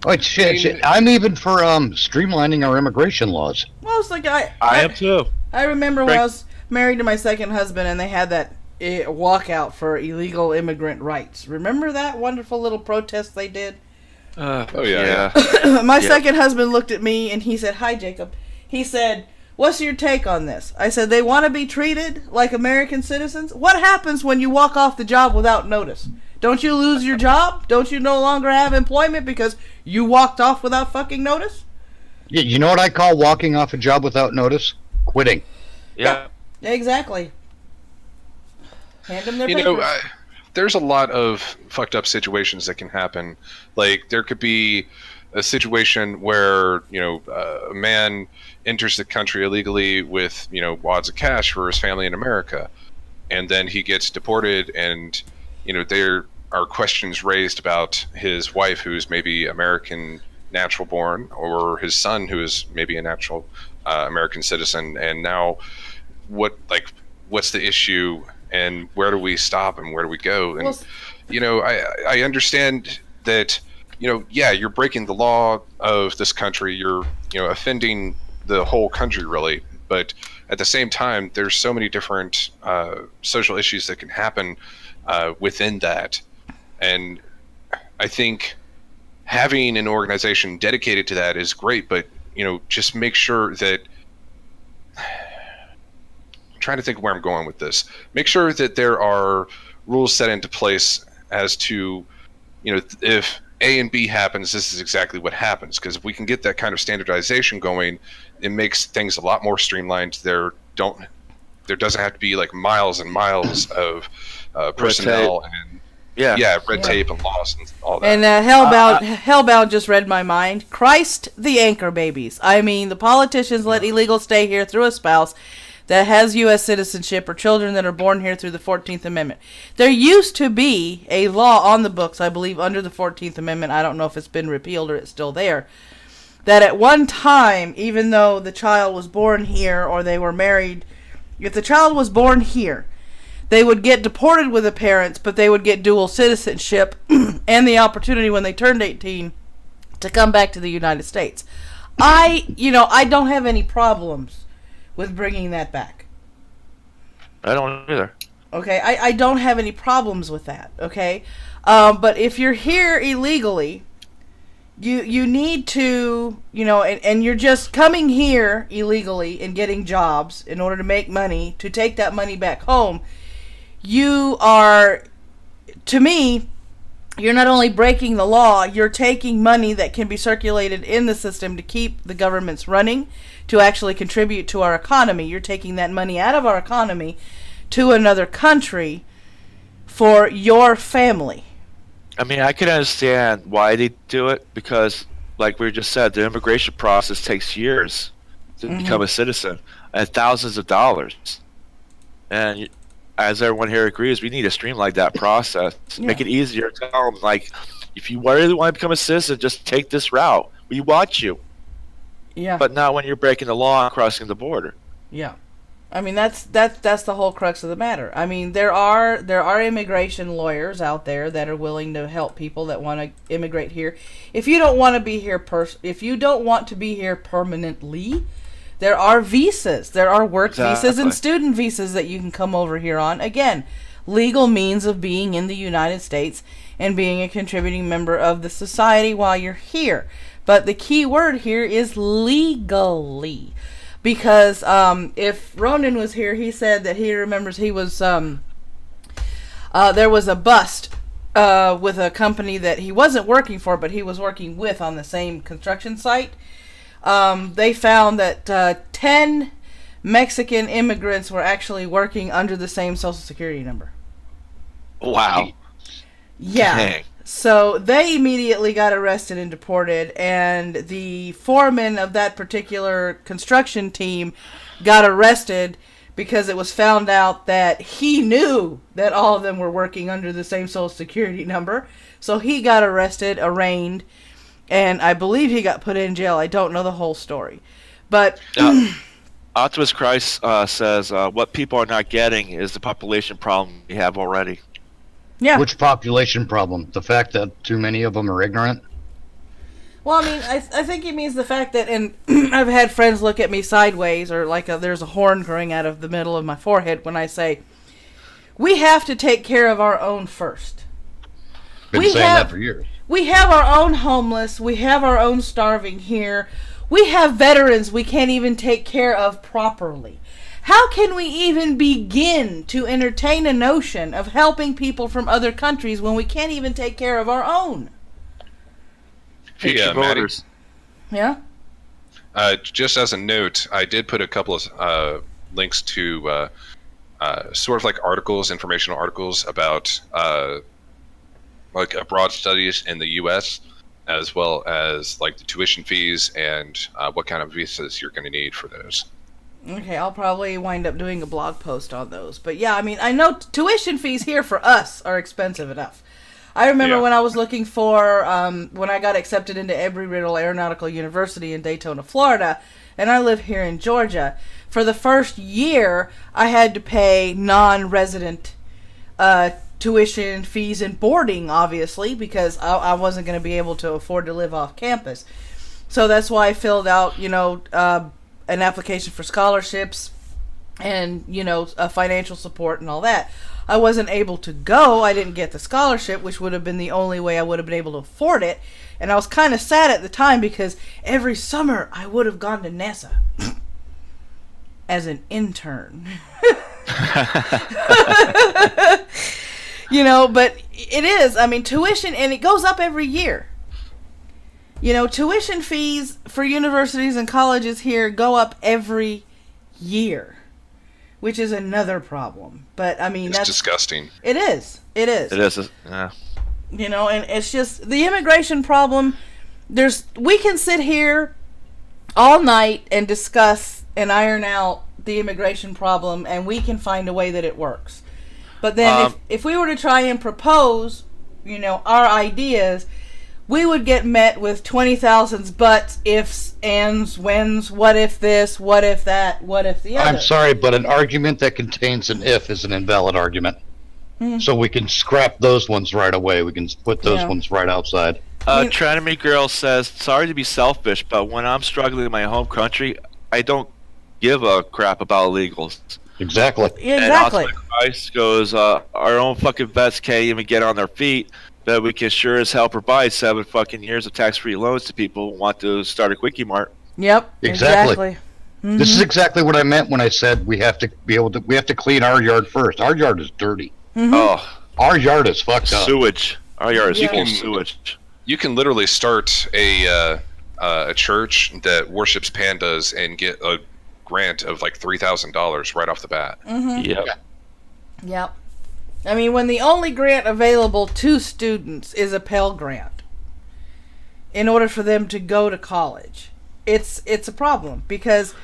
Oh, shit. I'm even for streamlining our immigration laws. Well, it's like I am too. I remember when I was married to my second husband, and they had that walkout for illegal immigrant rights. Remember that wonderful little protest they did? Yeah. My second husband looked at me and he said, "Hi, Jacob." He said, "What's your take on this?" I said, "They want to be treated like American citizens. What happens when you walk off the job without notice? Don't you lose your job? Don't you no longer have employment because you walked off without fucking notice?" Yeah, you know what I call walking off a job without notice? Quitting. Yeah. Exactly. Hand them their papers. There's a lot of fucked up situations that can happen. Like, there could be a situation where a man enters the country illegally with wads of cash for his family in America, and then he gets deported, and there are questions raised about his wife, who's maybe American natural born, or his son, who is maybe a natural American citizen, and now what's the issue, and where do we stop and where do we go? And I understand that you're breaking the law of this country, you're offending the whole country really, but at the same time there's so many different social issues that can happen within that, and I think having an organization dedicated to that is great, but just make sure that, I'm trying to think where I'm going with this, make sure that there are rules set into place as to if A and B happens, this is exactly what happens, because if we can get that kind of standardization going, it makes things a lot more streamlined. There doesn't have to be like miles and miles of personnel and red tape and laws and all that. And Hellbound just read my mind. Christ, the anchor babies. I mean, the politicians let illegals stay here through a spouse that has U.S. citizenship or children that are born here through the 14th Amendment. There used to be a law on the books, I believe, under the 14th Amendment. I don't know if it's been repealed or it's still there. That at one time, even though the child was born here or they were married, if the child was born here, they would get deported with the parents, but they would get dual citizenship and the opportunity when they turned 18 to come back to the United States. I don't have any problems with bringing that back. I don't either. Okay, I don't have any problems with that. Okay, but if you're here illegally, you need to, and you're just coming here illegally and getting jobs in order to make money to take that money back home. You are, to me, you're not only breaking the law, you're taking money that can be circulated in the system to keep the governments running, to actually contribute to our economy. You're taking that money out of our economy to another country for your family. I mean, I can understand why they do it, because, like we just said, the immigration process takes years to become a citizen and thousands of dollars. And as everyone here agrees, we need to streamline that process, make it easier. Tell them, like, if you really want to become a citizen, just take this route. We want you. Yeah. But not when you're breaking the law and crossing the border. Yeah. I mean, that's the whole crux of the matter. I mean, there are immigration lawyers out there that are willing to help people that want to immigrate here. If you don't want to be here permanently, there are visas. There are work visas and student visas that you can come over here on. Again, legal means of being in the United States and being a contributing member of the society while you're here. But the key word here is legally. Because if Ronan was here, he said that he remembers he was, there was a bust with a company that he wasn't working for, but he was working with on the same construction site. They found that 10 Mexican immigrants were actually working under the same Social Security number. Wow. Yeah. Dang. So they immediately got arrested and deported, and the foreman of that particular construction team got arrested because it was found out that he knew that all of them were working under the same Social Security number. So he got arrested, arraigned, and I believe he got put in jail. I don't know the whole story. But Optimus Christ says what people are not getting is the population problem we have already. Yeah. Which population problem? The fact that too many of them are ignorant? Well, I mean, I think he means the fact that, and I've had friends look at me sideways, or like there's a horn growing out of the middle of my forehead when I say, we have to take care of our own first. Been saying that for years. We have our own homeless. We have our own starving here. We have veterans we can't even take care of properly. How can we even begin to entertain a notion of helping people from other countries when we can't even take care of our own? Hey, Maddy. Yeah? Just as a note, I did put a couple of links to sort of like articles, informational articles about like abroad studies in the U.S. as well as like the tuition fees and what kind of visas you're going to need for those. Okay, I'll probably wind up doing a blog post on those. But yeah, I mean, I know tuition fees here for us are expensive enough. I remember when I was looking for, when I got accepted into Embry-Riddle Aeronautical University in Daytona, Florida, and I live here in Georgia. For the first year, I had to pay non-resident tuition fees and boarding, obviously, because I wasn't going to be able to afford to live off campus. So that's why I filled out, an application for scholarships and, financial support and all that. I wasn't able to go. I didn't get the scholarship, which would have been the only way I would have been able to afford it. And I was kind of sad at the time because every summer I would have gone to NASA as an intern. But it is. I mean, tuition, and it goes up every year. Tuition fees for universities and colleges here go up every year, which is another problem. But I mean, that's disgusting. It is. It is. And it's just the immigration problem. We can sit here all night and discuss and iron out the immigration problem, and we can find a way that it works. But then if we were to try and propose, our ideas, we would get met with 20,000 buts, ifs, ands, whens, what if this, what if that, what if the other. I'm sorry, but an argument that contains an if is an invalid argument. So we can scrap those ones right away. We can put those ones right outside. Tranemy Girl says, sorry to be selfish, but when I'm struggling in my home country, I don't give a crap about illegals. Exactly. Exactly. And Christ goes, our own fucking vets can't even get on their feet, but we can sure as hell provide 7 fucking years of tax-free loans to people who want to start a quickie mart. Yep. Exactly. This is exactly what I meant when I said we have to clean our yard first. Our yard is dirty. Oh, our yard is fucked up. Sewage. Our yard is full of sewage. You can literally start a church that worships pandas and get a grant of like $3,000 right off the bat. Yep. I mean, when the only grant available to students is a Pell Grant, in order for them to go to college, it's a problem, because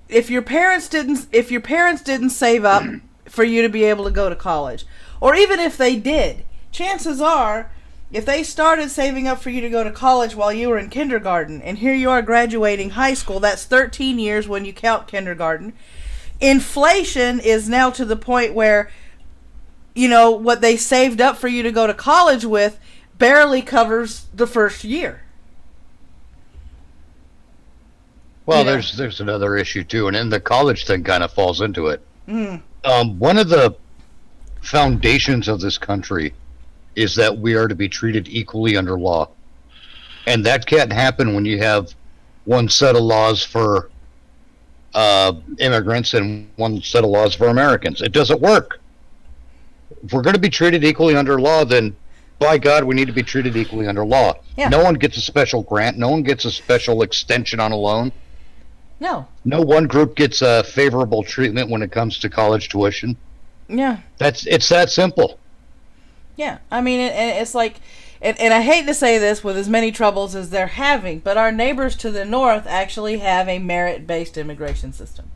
if your parents didn't save up for you to be able to go to college, or even if they did, chances are, if they started saving up for you to go to college while you were in kindergarten, and here you are graduating high school, that's 13 years when you count kindergarten. Inflation is now to the point where, what they saved up for you to go to college with barely covers the first year. Well, there's another issue too, and then the college thing kind of falls into it. One of the foundations of this country is that we are to be treated equally under law. And that can't happen when you have one set of laws for immigrants and one set of laws for Americans. It doesn't work. If we're going to be treated equally under law, then by God, we need to be treated equally under law. Yeah. No one gets a special grant. No one gets a special extension on a loan. No. No one group gets a favorable treatment when it comes to college tuition. Yeah. It's that simple. Yeah. I mean, it's like, and I hate to say this with as many troubles as they're having, but our neighbors to the north actually have a merit-based immigration system.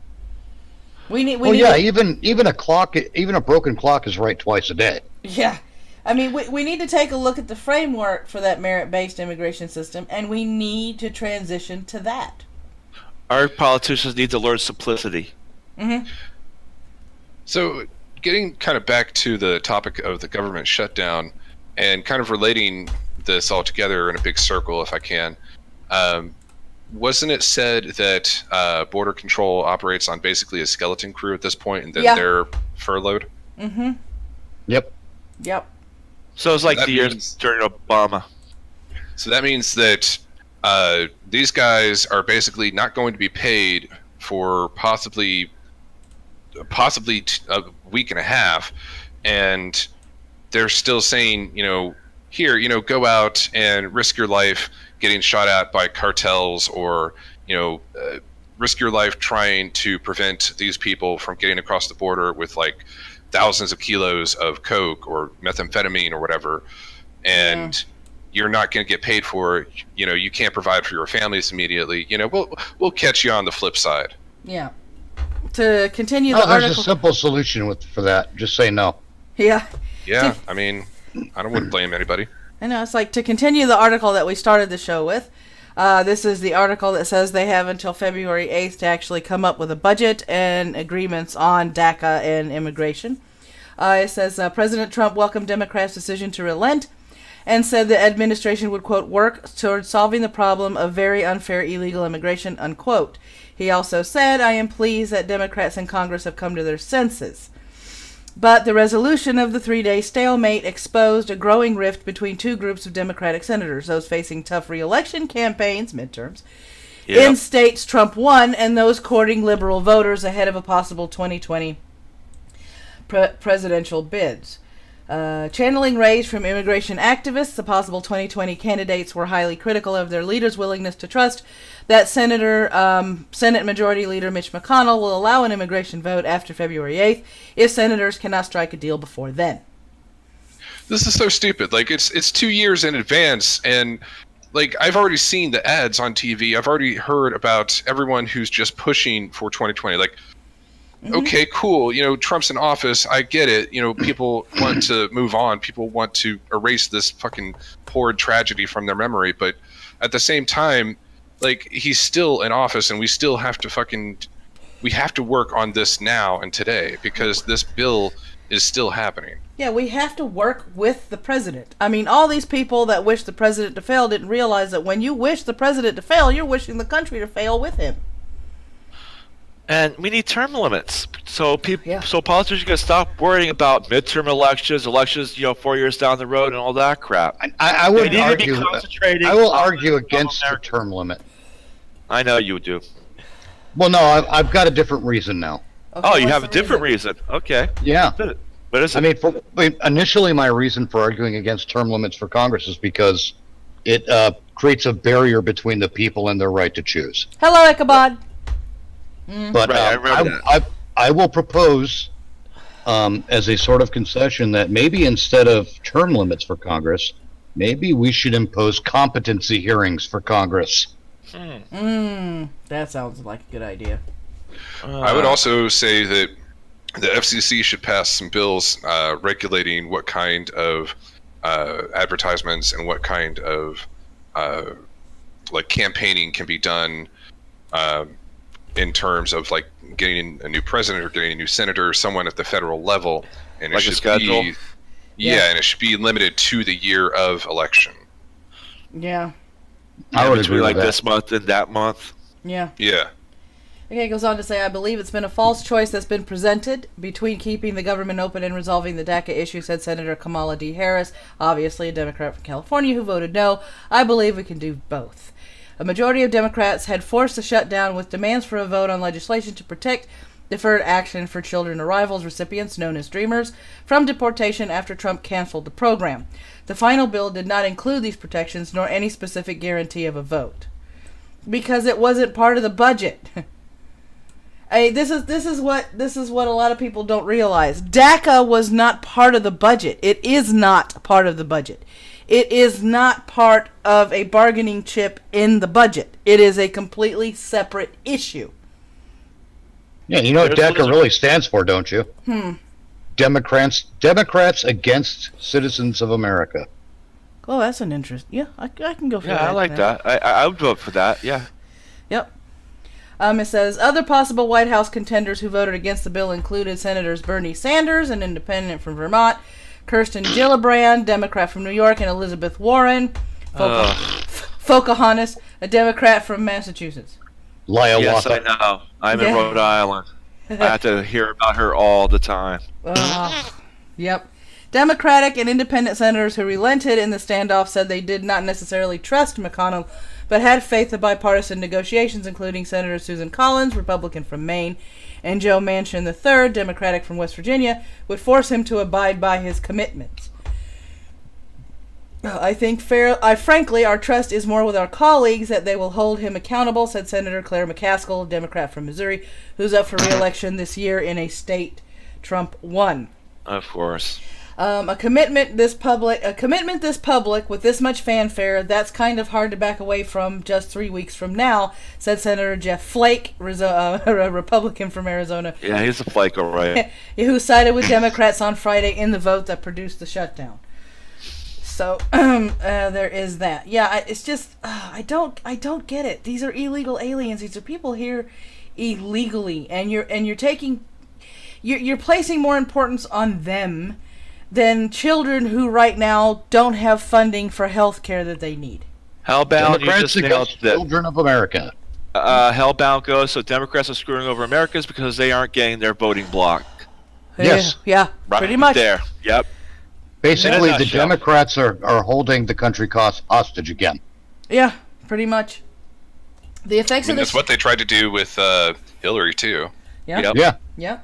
Even a broken clock is right twice a day. Yeah. I mean, we need to take a look at the framework for that merit-based immigration system, and we need to transition to that. Our politicians need to learn simplicity. So, getting kind of back to the topic of the government shutdown and kind of relating this all together in a big circle, if I can, wasn't it said that border control operates on basically a skeleton crew at this point, and then they're furloughed? Yep. So it's like the years during Obama. So that means that these guys are basically not going to be paid for possibly a week and a half, and they're still saying, here, go out and risk your life getting shot at by cartels, or risk your life trying to prevent these people from getting across the border with like thousands of kilos of coke or methamphetamine or whatever. And you're not going to get paid for, you can't provide for your families immediately, we'll catch you on the flip side. Yeah. To continue the there's article. a simple solution for that. Just say no. Yeah. Yeah, I mean, wouldn't blame anybody. I know, it's like, to continue the article that we started the show with, this is the article that says they have until February 8th to actually come up with a budget and agreements on DACA and immigration. It says, President Trump welcomed Democrats' decision to relent and said the administration would, quote, work toward solving the problem of very unfair illegal immigration, unquote. He also said, I am pleased that Democrats in Congress have come to their senses. But the resolution of the 3-day stalemate exposed a growing rift between two groups of Democratic senators, those facing tough re-election campaigns, midterms, in states Trump won, and those courting liberal voters ahead of a possible 2020 presidential bids. Channeling rage from immigration activists, the possible 2020 candidates were highly critical of their leaders' willingness to trust that Senate Majority Leader Mitch McConnell will allow an immigration vote after February 8th if senators cannot strike a deal before then. This is so stupid. Like, it's 2 years in advance, and like, I've already seen the ads on TV. I've already heard about everyone who's just pushing for 2020. Like, okay, cool. Trump's in office. I get it. People want to move on. People want to erase this fucking horrid tragedy from their memory. But at the same time, like, he's still in office, and we still have to we have to work on this now and today, because this bill is still happening. Yeah, we have to work with the president. I mean, all these people that wish the president to fail didn't realize that when you wish the president to fail, you're wishing the country to fail with him. And we need term limits, so so politicians can stop worrying about midterm elections, 4 years down the road, and all that crap. I would argue. I will argue against the term limit. I know you do. Well, no, I've got a different reason now. Okay, you have a different reason. Okay. Yeah. What is it? I mean, initially my reason for arguing against term limits for Congress is because it creates a barrier between the people and their right to choose. Hello, Ichabod. But I remember that. I will propose, as a sort of concession, that maybe instead of term limits for Congress, maybe we should impose competency hearings for Congress. That sounds like a good idea. I would also say that the FCC should pass some bills regulating what kind of advertisements and what kind of campaigning can be done in terms of like getting a new president or getting a new senator or someone at the federal level, and like it should a schedule. And it should be limited to the year of election. Yeah. I would between agree like with that. this month and that month. Yeah. Yeah. Okay, it goes on to say, I believe it's been a false choice that's been presented between keeping the government open and resolving the DACA issue, said Senator Kamala D. Harris, obviously a Democrat from California who voted no. I believe we can do both. A majority of Democrats had forced the shutdown with demands for a vote on legislation to protect deferred action for children arrivals recipients, known as Dreamers, from deportation after Trump canceled the program. The final bill did not include these protections nor any specific guarantee of a vote, because it wasn't part of the budget. This is what a lot of people don't realize. DACA was not part of the budget. It is not part of the budget. It is not part of a bargaining chip in the budget. It is a completely separate issue. Yeah, you know what DACA really stands for, don't you? Democrats Against Citizens of America. Oh, that's an interest. Yeah, I can go for that. Yeah, I like that. I would vote for that. Yeah. Yep. It says, other possible White House contenders who voted against the bill included Senators Bernie Sanders, an independent from Vermont, Kirsten Gillibrand, Democrat from New York, and Elizabeth Warren, Pocahontas, a Democrat from Massachusetts. Yes, I know. I'm in Rhode Island. I have to hear about her all the time. Yep. Democratic and independent senators who relented in the standoff said they did not necessarily trust McConnell, but had faith in bipartisan negotiations, including Senator Susan Collins, Republican from Maine, and Joe Manchin III, Democratic from West Virginia, would force him to abide by his commitments. Frankly, our trust is more with our colleagues that they will hold him accountable, said Senator Claire McCaskill, Democrat from Missouri, who's up for re-election this year in a state Trump won. Of course. A commitment this public with this much fanfare, that's kind of hard to back away from just 3 weeks from now, said Senator Jeff Flake, a Republican from Arizona. Yeah, he's a flake, all right. Who sided with Democrats on Friday in the vote that produced the shutdown. So there is that. Yeah, it's just I don't get it. These are illegal aliens. These are people here illegally, and you're placing more importance on them than children who right now don't have funding for health care that they need. Hellbound, you Democrats just nailed against that. children of America. Hellbound goes, so Democrats are screwing over Americans because they aren't getting their voting block. Yes. Yeah, Right pretty much. there. Yep. Basically, In a the nutshell. Democrats are holding the country hostage again. Yeah, pretty much. The effects I mean, of that's this. what they tried to do with Hillary too. Yeah. Yep. Yeah. Yeah.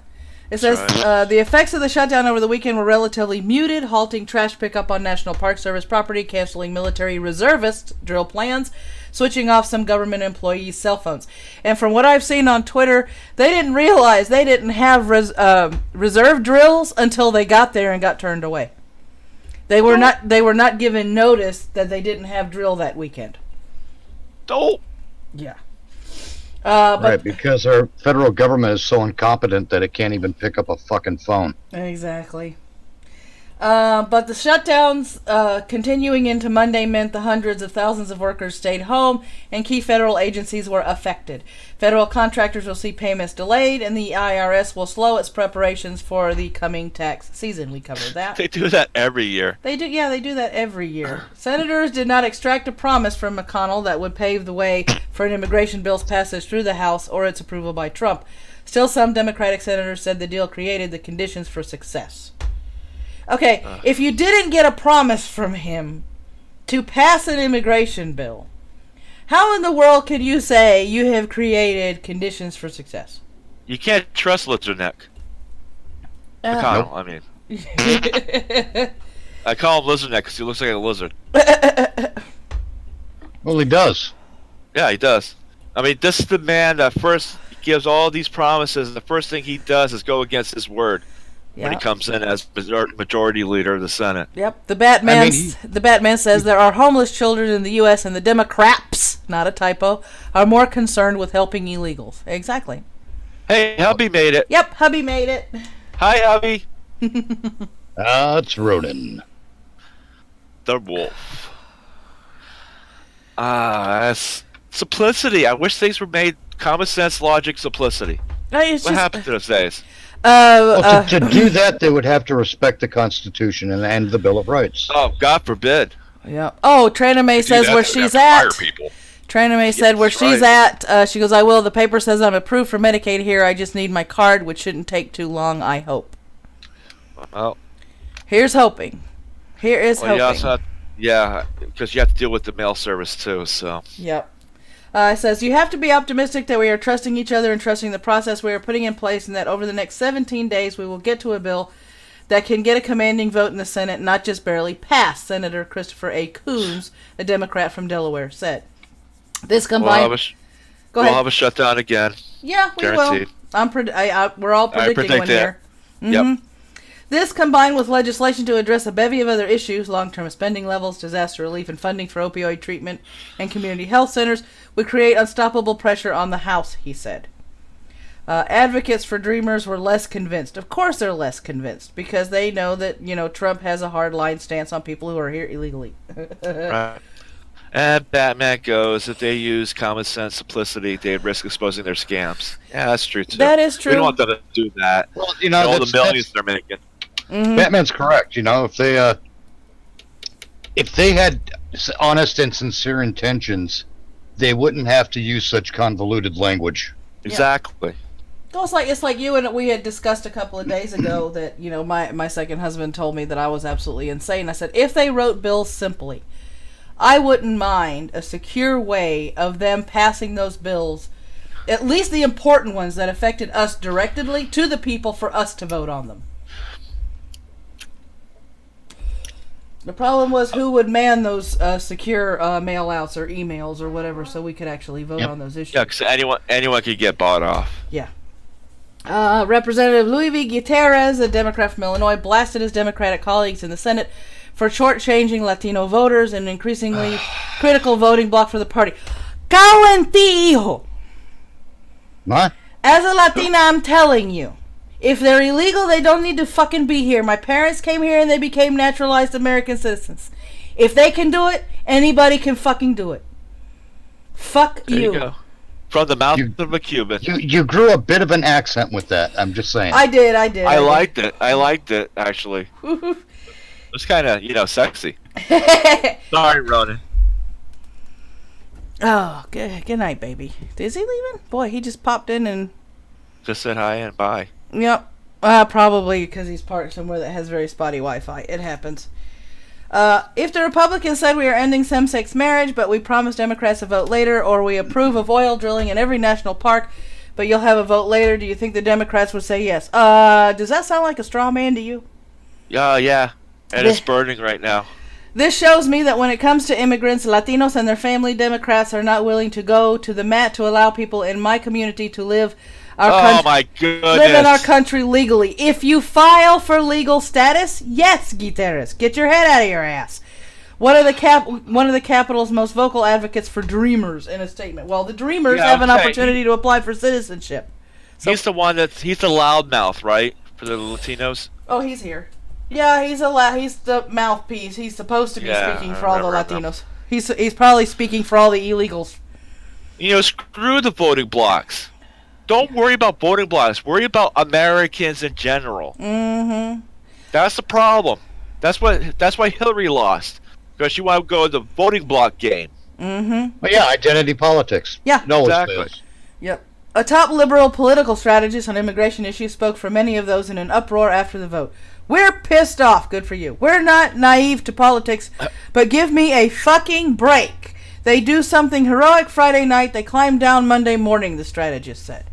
It says right. the effects of the shutdown over the weekend were relatively muted, halting trash pickup on National Park Service property, canceling military reservist drill plans, switching off some government employees' cell phones. And from what I've seen on Twitter, they didn't realize they didn't have reserve drills until they got there and got turned away. They were not given notice that they didn't have drill that weekend. Oh. Yeah. But Right, because our federal government is so incompetent that it can't even pick up a fucking phone. Exactly. But the shutdowns continuing into Monday meant the hundreds of thousands of workers stayed home and key federal agencies were affected. Federal contractors will see payments delayed and the IRS will slow its preparations for the coming tax season. We covered that. They do that every year. They do that every year. Senators did not extract a promise from McConnell that would pave the way for an immigration bill's passage through the House or its approval by Trump. Still, some Democratic senators said the deal created the conditions for success. Okay, if you didn't get a promise from him to pass an immigration bill, how in the world can you say you have created conditions for success? You can't trust Lizardneck. McConnell, I mean. I call him Lizardneck because he looks like a lizard. Well, he does. Yeah, he does. I mean, this is the man that first gives all these promises, and the first thing he does is go against his word when he comes in as majority leader of the Senate. Yep. The Batman says there are homeless children in the U.S. and the Democrats, not a typo, are more concerned with helping illegals. Exactly. Hey, hubby made it. Yep, hubby made it. Hi, hubby. It's Ronan. The wolf. That's simplicity. I wish things were made common sense, logic, simplicity. What happened to those days? Well, to do that, they would have to respect the Constitution and the Bill of Rights. Oh, God forbid. Yeah. Oh, Trina May says where she's at. Trina May said where she's at. She goes, I will. The paper says I'm approved for Medicaid here. I just need my card, which shouldn't take too long, I hope. Well, here's hoping. Here is hoping. Yeah, because you have to deal with the mail service, too, so. Yep. It says, you have to be optimistic that we are trusting each other and trusting the process we are putting in place and that over the next 17 days we will get to a bill that can get a commanding vote in the Senate, not just barely pass, Senator Christopher A. Coons, a Democrat from Delaware, said. This combined... We'll have a shutdown again. Yeah, we Guaranteed. will. We're all predicting one here. Mm-hmm. Yep. This, combined with legislation to address a bevy of other issues, long-term spending levels, disaster relief, and funding for opioid treatment and community health centers, would create unstoppable pressure on the House, he said. Advocates for Dreamers were less convinced. Of course they're less convinced, because they know that, Trump has a hard-line stance on people who are here illegally. Right. And Batman goes, if they use common sense simplicity, they risk exposing their scams. Yeah, that's true, too. That is true. We don't want them to do that. Well, all the millions they're making. Mm-hmm. Batman's correct. If they had honest and sincere intentions, they wouldn't have to use such convoluted language. Exactly. Well, it's like you and we had discussed a couple of days ago that, my second husband told me that I was absolutely insane. I said, if they wrote bills simply, I wouldn't mind a secure way of them passing those bills, at least the important ones that affected us directly, to the people for us to vote on them. The problem was who would man those secure mail-outs or emails or whatever, so we could actually vote on those issues. Yeah, because anyone could get bought off. Yeah. Representative Luis V. Gutierrez, a Democrat from Illinois, blasted his Democratic colleagues in the Senate for shortchanging Latino voters and increasingly critical voting bloc for the party. Cago en ti, hijo. What? As a Latina, I'm telling you, if they're illegal, they don't need to fucking be here. My parents came here and they became naturalized American citizens. If they can do it, anybody can fucking do it. Fuck There you. you go. From the mouth of a Cuban. You grew a bit of an accent with that. I'm just saying. I did. I liked it. I liked it, actually. It was kind of, sexy. Sorry, Ronan. Oh, good night, baby. Is he leaving? Boy, he just popped in and... Just said hi and bye. Yep. Probably because he's parked somewhere that has very spotty Wi-Fi. It happens. If the Republicans said we are ending same-sex marriage, but we promise Democrats a vote later, or we approve of oil drilling in every national park, but you'll have a vote later, do you think the Democrats would say yes? Does that sound like a straw man to you? Yeah. And it's burning right now. This shows me that when it comes to immigrants, Latinos and their family, Democrats are not willing to go to the mat to allow people in my community to live my goodness. live in our country legally. If you file for legal status, yes, Gutierrez, get your head out of your ass. One of the Capitol's most vocal advocates for Dreamers in a statement. Well, the Dreamers have an opportunity to apply for citizenship. So, he's the loudmouth, right? For the Latinos. Oh, he's here. Yeah, he's the mouthpiece. He's supposed to be speaking for all the Latinos. He's probably speaking for all the illegals. Screw the voting blocks. Don't worry about voting blocks. Worry about Americans in general. Mm-hmm. That's the problem. That's why Hillary lost, because she wanted to go the voting block game. Mm-hmm. Well, yeah, identity politics. Yeah, no, exactly. Yep. A top liberal political strategist on immigration issues spoke for many of those in an uproar after the vote. We're pissed off. Good for you. We're not naive to politics, but give me a fucking break. They do something heroic Friday night. They climb down Monday morning, the strategist said.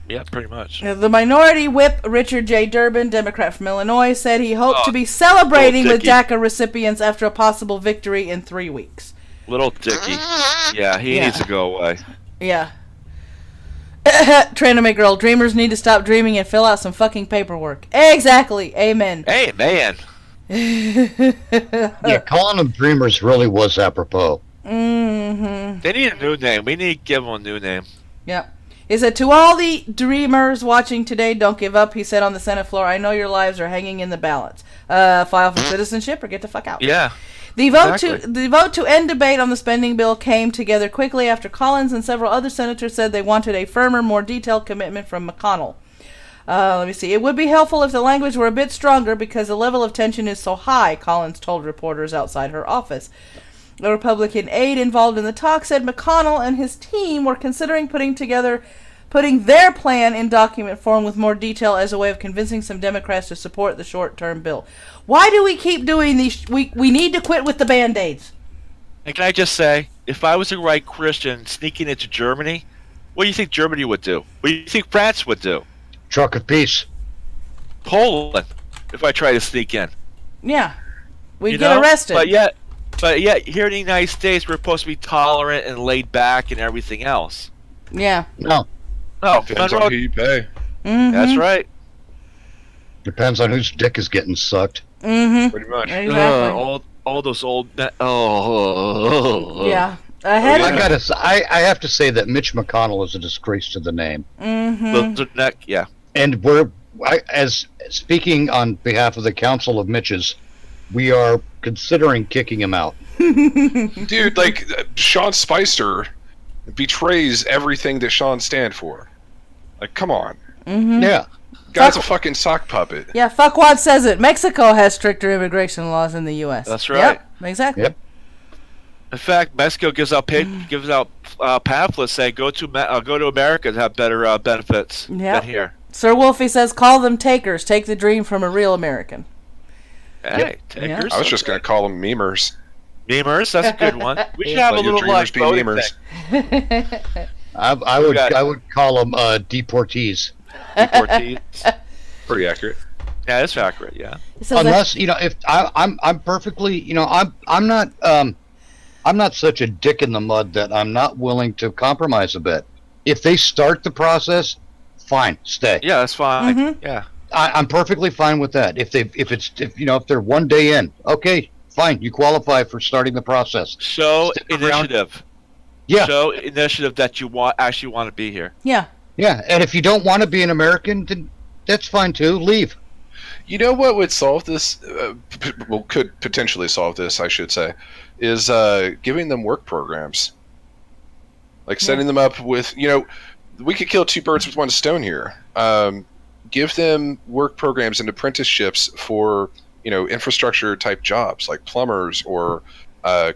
Yeah, pretty much. The minority whip, Richard J. Durbin, Democrat from Illinois, said he hoped to be celebrating with DACA recipients after a possible victory in 3 weeks. Little Dicky. Yeah, he needs to go away. Yeah. Trying to make girl dreamers need to stop dreaming and fill out some fucking paperwork. Exactly. Amen. Hey, man. Yeah, calling them dreamers really was apropos. Mm-hmm. They need a new name. We need to give them a new name. Yep. He said, to all the dreamers watching today, don't give up, he said on the Senate floor. I know your lives are hanging in the balance. File for citizenship or get the fuck out. Yeah. The vote to end debate on the spending bill came together quickly after Collins and several other senators said they wanted a firmer, more detailed commitment from McConnell. Let me see. It would be helpful if the language were a bit stronger because the level of tension is so high, Collins told reporters outside her office. The Republican aide involved in the talk said McConnell and his team were considering putting their plan in document form with more detail as a way of convincing some Democrats to support the short-term bill. Why do we keep doing these? We need to quit with the Band-Aids. And can I just say, if I was a right Christian sneaking into Germany, what do you think Germany would do? What do you think France would do? Truck of peace. Poland, if I try to sneak in. Yeah. We'd get arrested. But yet, here in the United States, we're supposed to be tolerant and laid back and everything else. Yeah. No. Depends on who you pay. Mm-hmm. That's right. Depends on whose dick is getting sucked. Mm-hmm. Pretty much. Exactly. All those old... Yeah. I have to say that Mitch McConnell is a disgrace to the name. Mm-hmm. Yeah. And as speaking on behalf of the Council of Mitches, we are considering kicking him out. Dude, like, Sean Spicer betrays everything that Sean stands for. Like, come on. Mm-hmm. Yeah. Guy's a fucking sock puppet. Yeah, fuckwad says it. Mexico has stricter immigration laws than the U.S. That's right. Yep, exactly. Yep. In fact, Mexico gives out pamphlets saying go to America to have better benefits than here. Sir Wolfie says call them takers. Take the dream from a real American. Hey, takers. I was just going to call them memers. Memers, that's a good one. We should have a little dreamers be voting memers. thing. I would call them deportees. Deportees. Pretty accurate. Yeah, it's accurate. Yeah. Unless if I'm perfectly I'm not such a dick in the mud that I'm not willing to compromise a bit. If they start the process, fine, stay. Yeah, that's fine. Mhm. Yeah. I'm perfectly fine with that. If they're 1 day in, okay, fine, you qualify for starting the process. Show Stick around. initiative. Yeah, Show initiative that you actually want to be here. Yeah. yeah. And if you don't want to be an American, then that's fine too. Leave. You know what would solve this? Could potentially solve this, I should say, is giving them work programs. Like setting them up with, we could kill two birds with one stone here. Give them work programs and apprenticeships for, infrastructure type jobs like plumbers or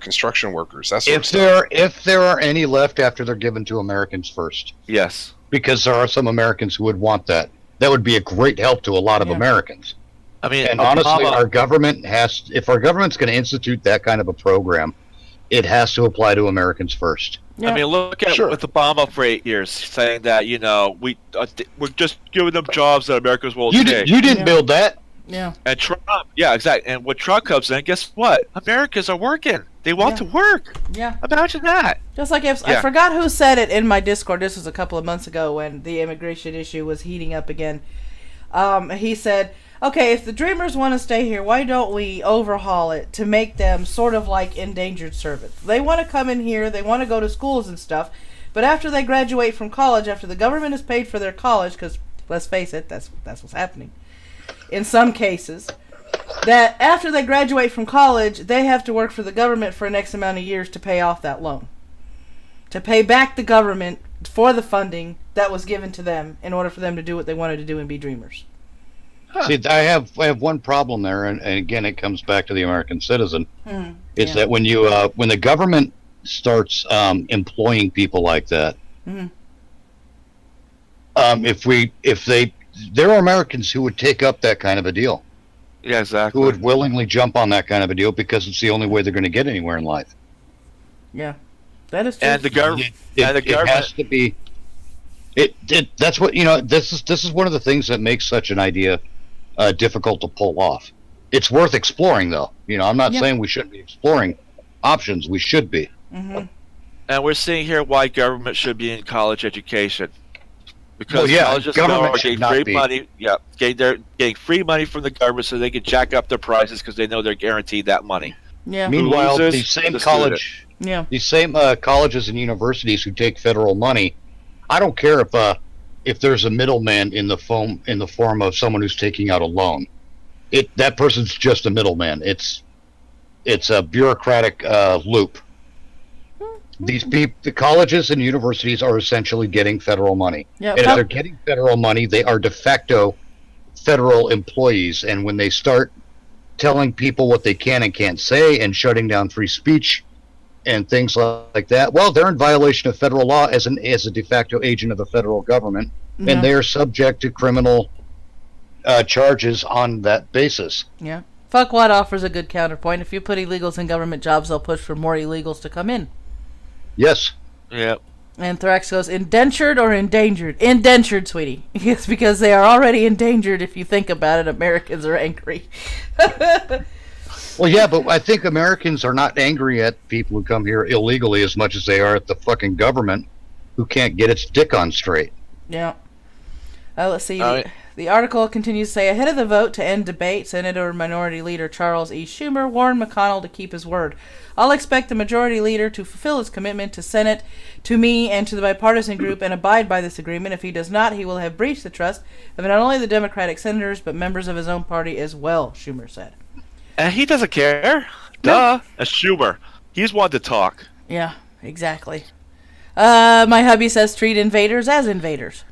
construction workers. That sort of stuff. If there are any left after they're given to Americans first, Yes. because there are some Americans who would want that. That would be a great help to a lot of Americans. I mean, And honestly, our government if our government's going to institute that kind of a program, it has to apply to Americans first. Yeah. I mean, look at Sure. with Obama for 8 years, saying that we're just giving them jobs that Americans will take. You didn't build that. Yeah. And Trump, yeah, exactly. And when Trump comes in, guess what? Americans are working. They want to work. Yeah. Imagine that. Just like I forgot who said it in my Discord. This was a couple of months ago when the immigration issue was heating up again. He said, okay, if the Dreamers want to stay here, why don't we overhaul it to make them sort of like indentured servants? They want to come in here, they want to go to schools and stuff, but after they graduate from college, after the government has paid for their college, because let's face it, that's what's happening in some cases, that after they graduate from college, they have to work for the government for an X amount of years to pay off that loan, to pay back the government for the funding that was given to them in order for them to do what they wanted to do and be dreamers. Huh. See, I have one problem there, and again, it comes back to the American citizen. Is that when when the government starts employing people like that, there are Americans who would take up that kind of a deal, Yeah, exactly. who would willingly jump on that kind of a deal because it's the only way they're going to get anywhere in life. Yeah, that is true. And the government. It has to be. That's what This is one of the things that makes such an idea difficult to pull off. It's worth exploring, though. I'm not saying we shouldn't be exploring options. We should be. Mm-hmm. And we're seeing here why government should be in college education. Because Well, colleges government are should getting not free be. money. Yeah, they're getting free money from the government so they can jack up their prices because they know they're guaranteed that money. Yeah. Meanwhile, loses? these same The colleges and universities who take federal money, I don't care if there's a middleman in the form of someone who's taking out a loan. That person's just a middleman. It's a bureaucratic loop. The colleges and universities are essentially getting federal money. Yeah, And if they're getting federal money, they are de facto federal employees. And when they start telling people what they can and can't say and shutting down free speech and things like that, well, they're in violation of federal law as a de facto agent of the federal government, and they are subject to criminal charges on that basis. Yeah. Fuckwad offers a good counterpoint. If you put illegals in government jobs, they'll push for more illegals to come in. Yes. Yeah. And Thrax goes, indentured or endangered? Indentured, sweetie. Yes, because they are already endangered if you think about it. Americans are angry. Well, yeah, but I think Americans are not angry at people who come here illegally as much as they are at the fucking government who can't get its dick on straight. Yeah. Let's see. The article continues to say, ahead of the vote to end debate, Senator Minority Leader Charles E. Schumer warned McConnell to keep his word. I'll expect the Majority Leader to fulfill his commitment to Senate, to me, and to the bipartisan group and abide by this agreement. If he does not, he will have breached the trust of not only the Democratic senators, but members of his own party as well, Schumer said. And he doesn't care. Duh. That's Schumer. He's one to talk. Yeah, exactly. My hubby says treat invaders as invaders.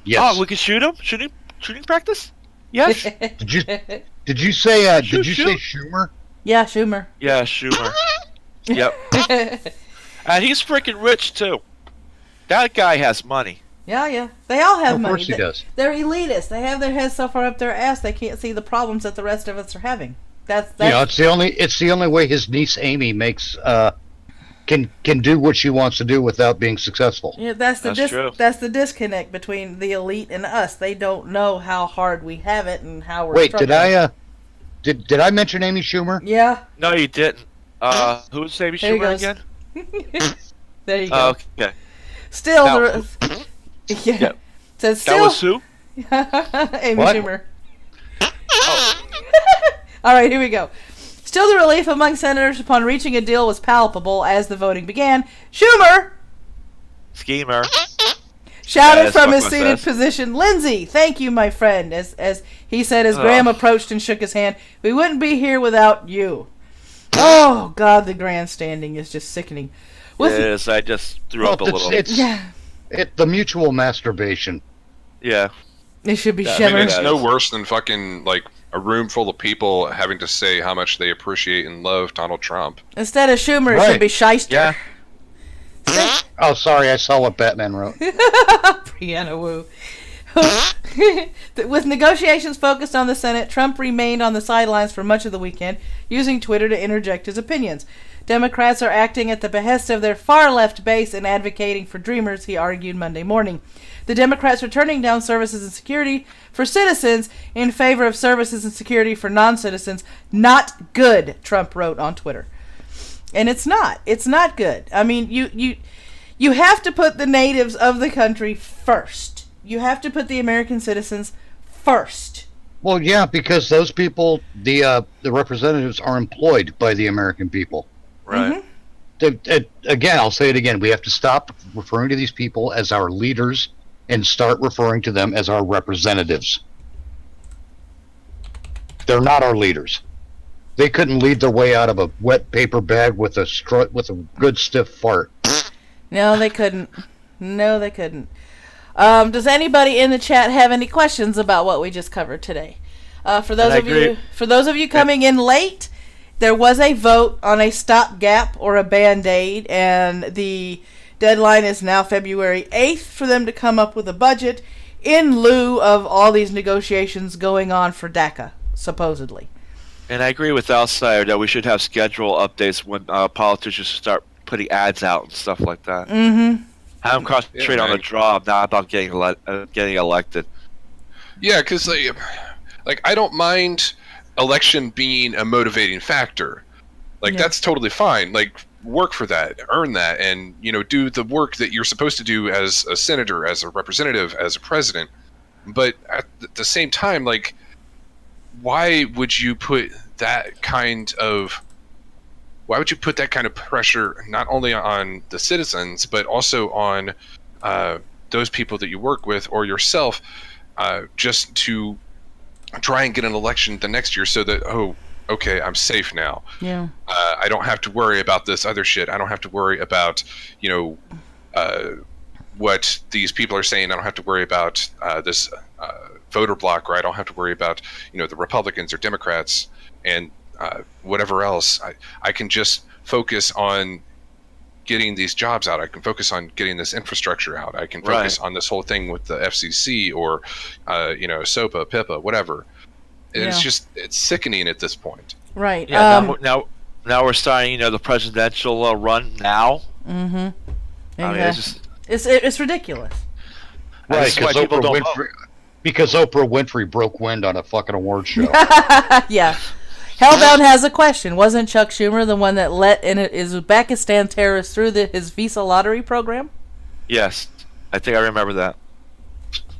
Yes. Oh, we can shoot him? Shooting practice? Yes. Did you say Shoot. Schumer? Yeah, Schumer. Yeah, Schumer. Yep. And he's freaking rich too. That guy has money. Yeah. They all have money. Of course he does. They're elitists. They have their heads so far up their ass they can't see the problems that the rest of us are having. That's it's the only way his niece Amy makes can do what she wants to do without being successful. Yeah, that's true. That's the disconnect between the elite and us. They don't know how hard we have it and how we're Wait, struggling. did I mention Amy Schumer? Yeah. No, you didn't. Who's Amy There he Schumer goes. again? There you go. Okay. Still, Now- yeah. Says That still. was who? Amy What? Schumer. All right, here we go. Still, the relief among senators upon reaching a deal was palpable as the voting began. Schumer Schemer. shouted Yes, from fuck his my seated sass. position, "Lindsay, thank you, my friend." As he said, as Graham approached and shook his hand, "We wouldn't be here without you." Oh God, the grandstanding is just sickening. Yes, I just threw up a little. Yeah, It's the mutual masturbation. Yeah. it should be I mean, I mean, shimmer. it's that no is- worse than fucking like a room full of people having to say how much they appreciate and love Donald Trump. Instead of Schumer, it should Right. be shyster. Yeah. Oh, sorry, I saw what Batman wrote. Brianna Wu. With negotiations focused on the Senate, Trump remained on the sidelines for much of the weekend, using Twitter to interject his opinions. Democrats are acting at the behest of their far-left base and advocating for Dreamers, he argued Monday morning. The Democrats are turning down services and security for citizens in favor of services and security for non-citizens. Not good, Trump wrote on Twitter. And it's not. It's not good. I mean, you have to put the natives of the country first. You have to put the American citizens first. Well, yeah, because those people, the representatives, are employed by the American people. Right. Again, I'll say it again. We have to stop referring to these people as our leaders and start referring to them as our representatives. They're not our leaders. They couldn't lead their way out of a wet paper bag with a good stiff fart. No, they couldn't. No, they couldn't. Does anybody in the chat have any questions about what we just covered today? For those of you coming in late, there was a vote on a stopgap or a Band-Aid, and the deadline is now February 8th for them to come up with a budget in lieu of all these negotiations going on for DACA, supposedly. And I agree with Outsider that we should have schedule updates when politicians start putting ads out and stuff like that. Mm-hmm. Have them concentrate on the job, not about getting elected. Yeah, because like I don't mind election being a motivating factor. Like Yeah. that's totally fine. Like work for that, earn that, and do the work that you're supposed to do as a senator, as a representative, as a president. But at the same time, like, why would you put that kind of pressure not only on the citizens but also on those people that you work with or yourself, just to try and get an election the next year so that, oh, okay, I'm safe now. Yeah. I don't have to worry about this other shit. I don't have to worry about, what these people are saying. I don't have to worry about this voter block, or I don't have to worry about, the Republicans or Democrats and whatever else. I can just focus on getting these jobs out. I can focus on getting this infrastructure out. I can focus on this whole thing with the FCC or, SOPA, PIPA, whatever. It's it's sickening at this point. Right. Yeah. Now we're starting, the presidential run now. Mm-hmm. I mean, it's just It's ridiculous. Right, this is why people don't because Oprah Winfrey broke wind on a fucking award show. Yeah. Hellbound has a question. Wasn't Chuck Schumer the one that let in Uzbekistan terrorists through his visa lottery program? Yes, I think I remember that.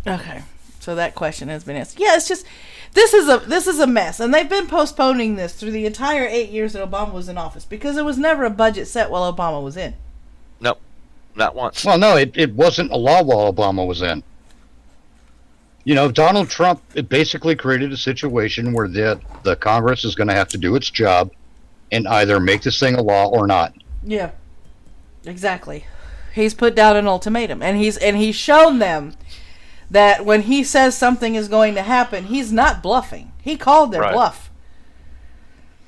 Okay, so that question has been answered. Yeah, it's just this is a mess, and they've been postponing this through the entire 8 years that Obama was in office because there was never a budget set while Obama was in. Nope, not once. Well, no, it wasn't a law while Obama was in. Donald Trump basically created a situation where the Congress is going to have to do its job and either make this thing a law or not. Yeah, exactly. He's put down an ultimatum, and he's shown them that when he says something is going to happen, he's not bluffing. He called their bluff.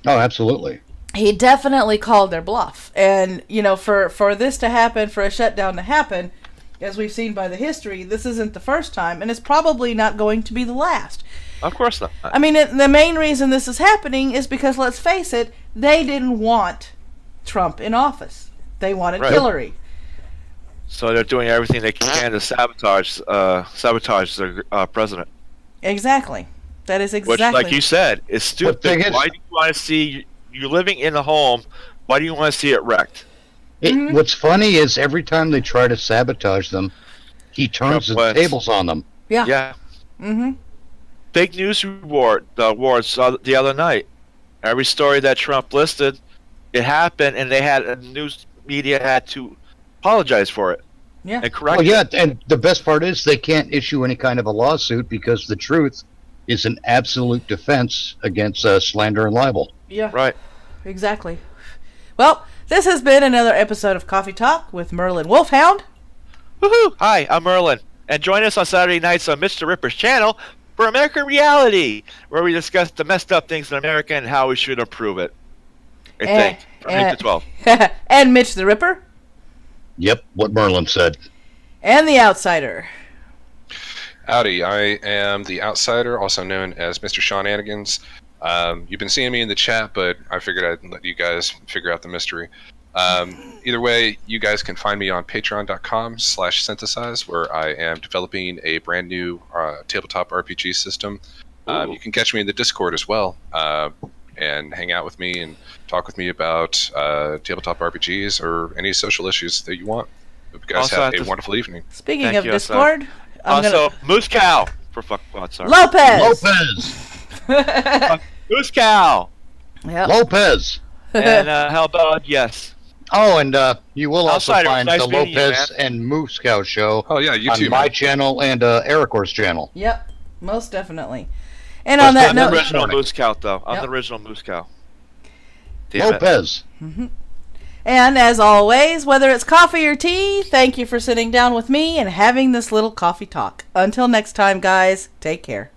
Oh, absolutely. He definitely called their bluff. And, for this to happen, for a shutdown to happen, as we've seen by the history, this isn't the first time, and it's probably not going to be the last. Of course not. I mean, the main reason this is happening is because, let's face it, they didn't want Trump in office. They wanted Hillary. So they're doing everything they can to sabotage their president. Exactly. That is exactly. Which, like you said, is stupid. Why do you want to see you living in a home? Why do you want to see it wrecked? What's funny is every time they try to sabotage them, He turns the Trump tables on them. Yeah. Yeah. Mm-hmm. Fake news awards the other night. Every story that Trump listed, it happened, and the news media had to apologize for it. Yeah. And correct Well, yeah, it. and the best part is they can't issue any kind of a lawsuit because the truth is an absolute defense against slander and libel. Yeah. Right. Exactly. Well, this has been another episode of Coffee Talk with Merlin Wolfhound. Woohoo! Hi, I'm Merlin, and join us on Saturday nights on Mitch The Ripper's channel for American Reality, where we discuss the messed up things in America and how we should improve it. I think. From 8 to 12. And Mitch the Ripper. Yep, what Merlin said. And the Outsider. Howdy, I am the Outsider, also known as Mr. Shenanigans. You've been seeing me in the chat, but I figured I'd let you guys figure out the mystery. Either way, you guys can find me on patreon.com/synthesize, where I am developing a brand new tabletop RPG system. You can catch me in the Discord as well, and hang out with me and talk with me about tabletop RPGs or any social issues that you want. Hope you guys have a wonderful evening. Speaking Thank of you, Discord, I'm Also, Moose Cow. For fuck. Oh, sorry. Lopez. Moose Cow. Yep. Lopez. And how about yes? Oh, and you will also Outsider, find nice the meeting you, Lopez man. and Moose Cow show Oh yeah, you on too. my man. channel and Ericor's channel. Yep. Most definitely. And But on that I'm the note, original Moose Cow, though. I'm Yep. the original Moose Cow. Damn it. Lopez. and as always, whether it's coffee or tea, thank you for sitting down with me and having this little coffee talk. Until next time, guys, take care.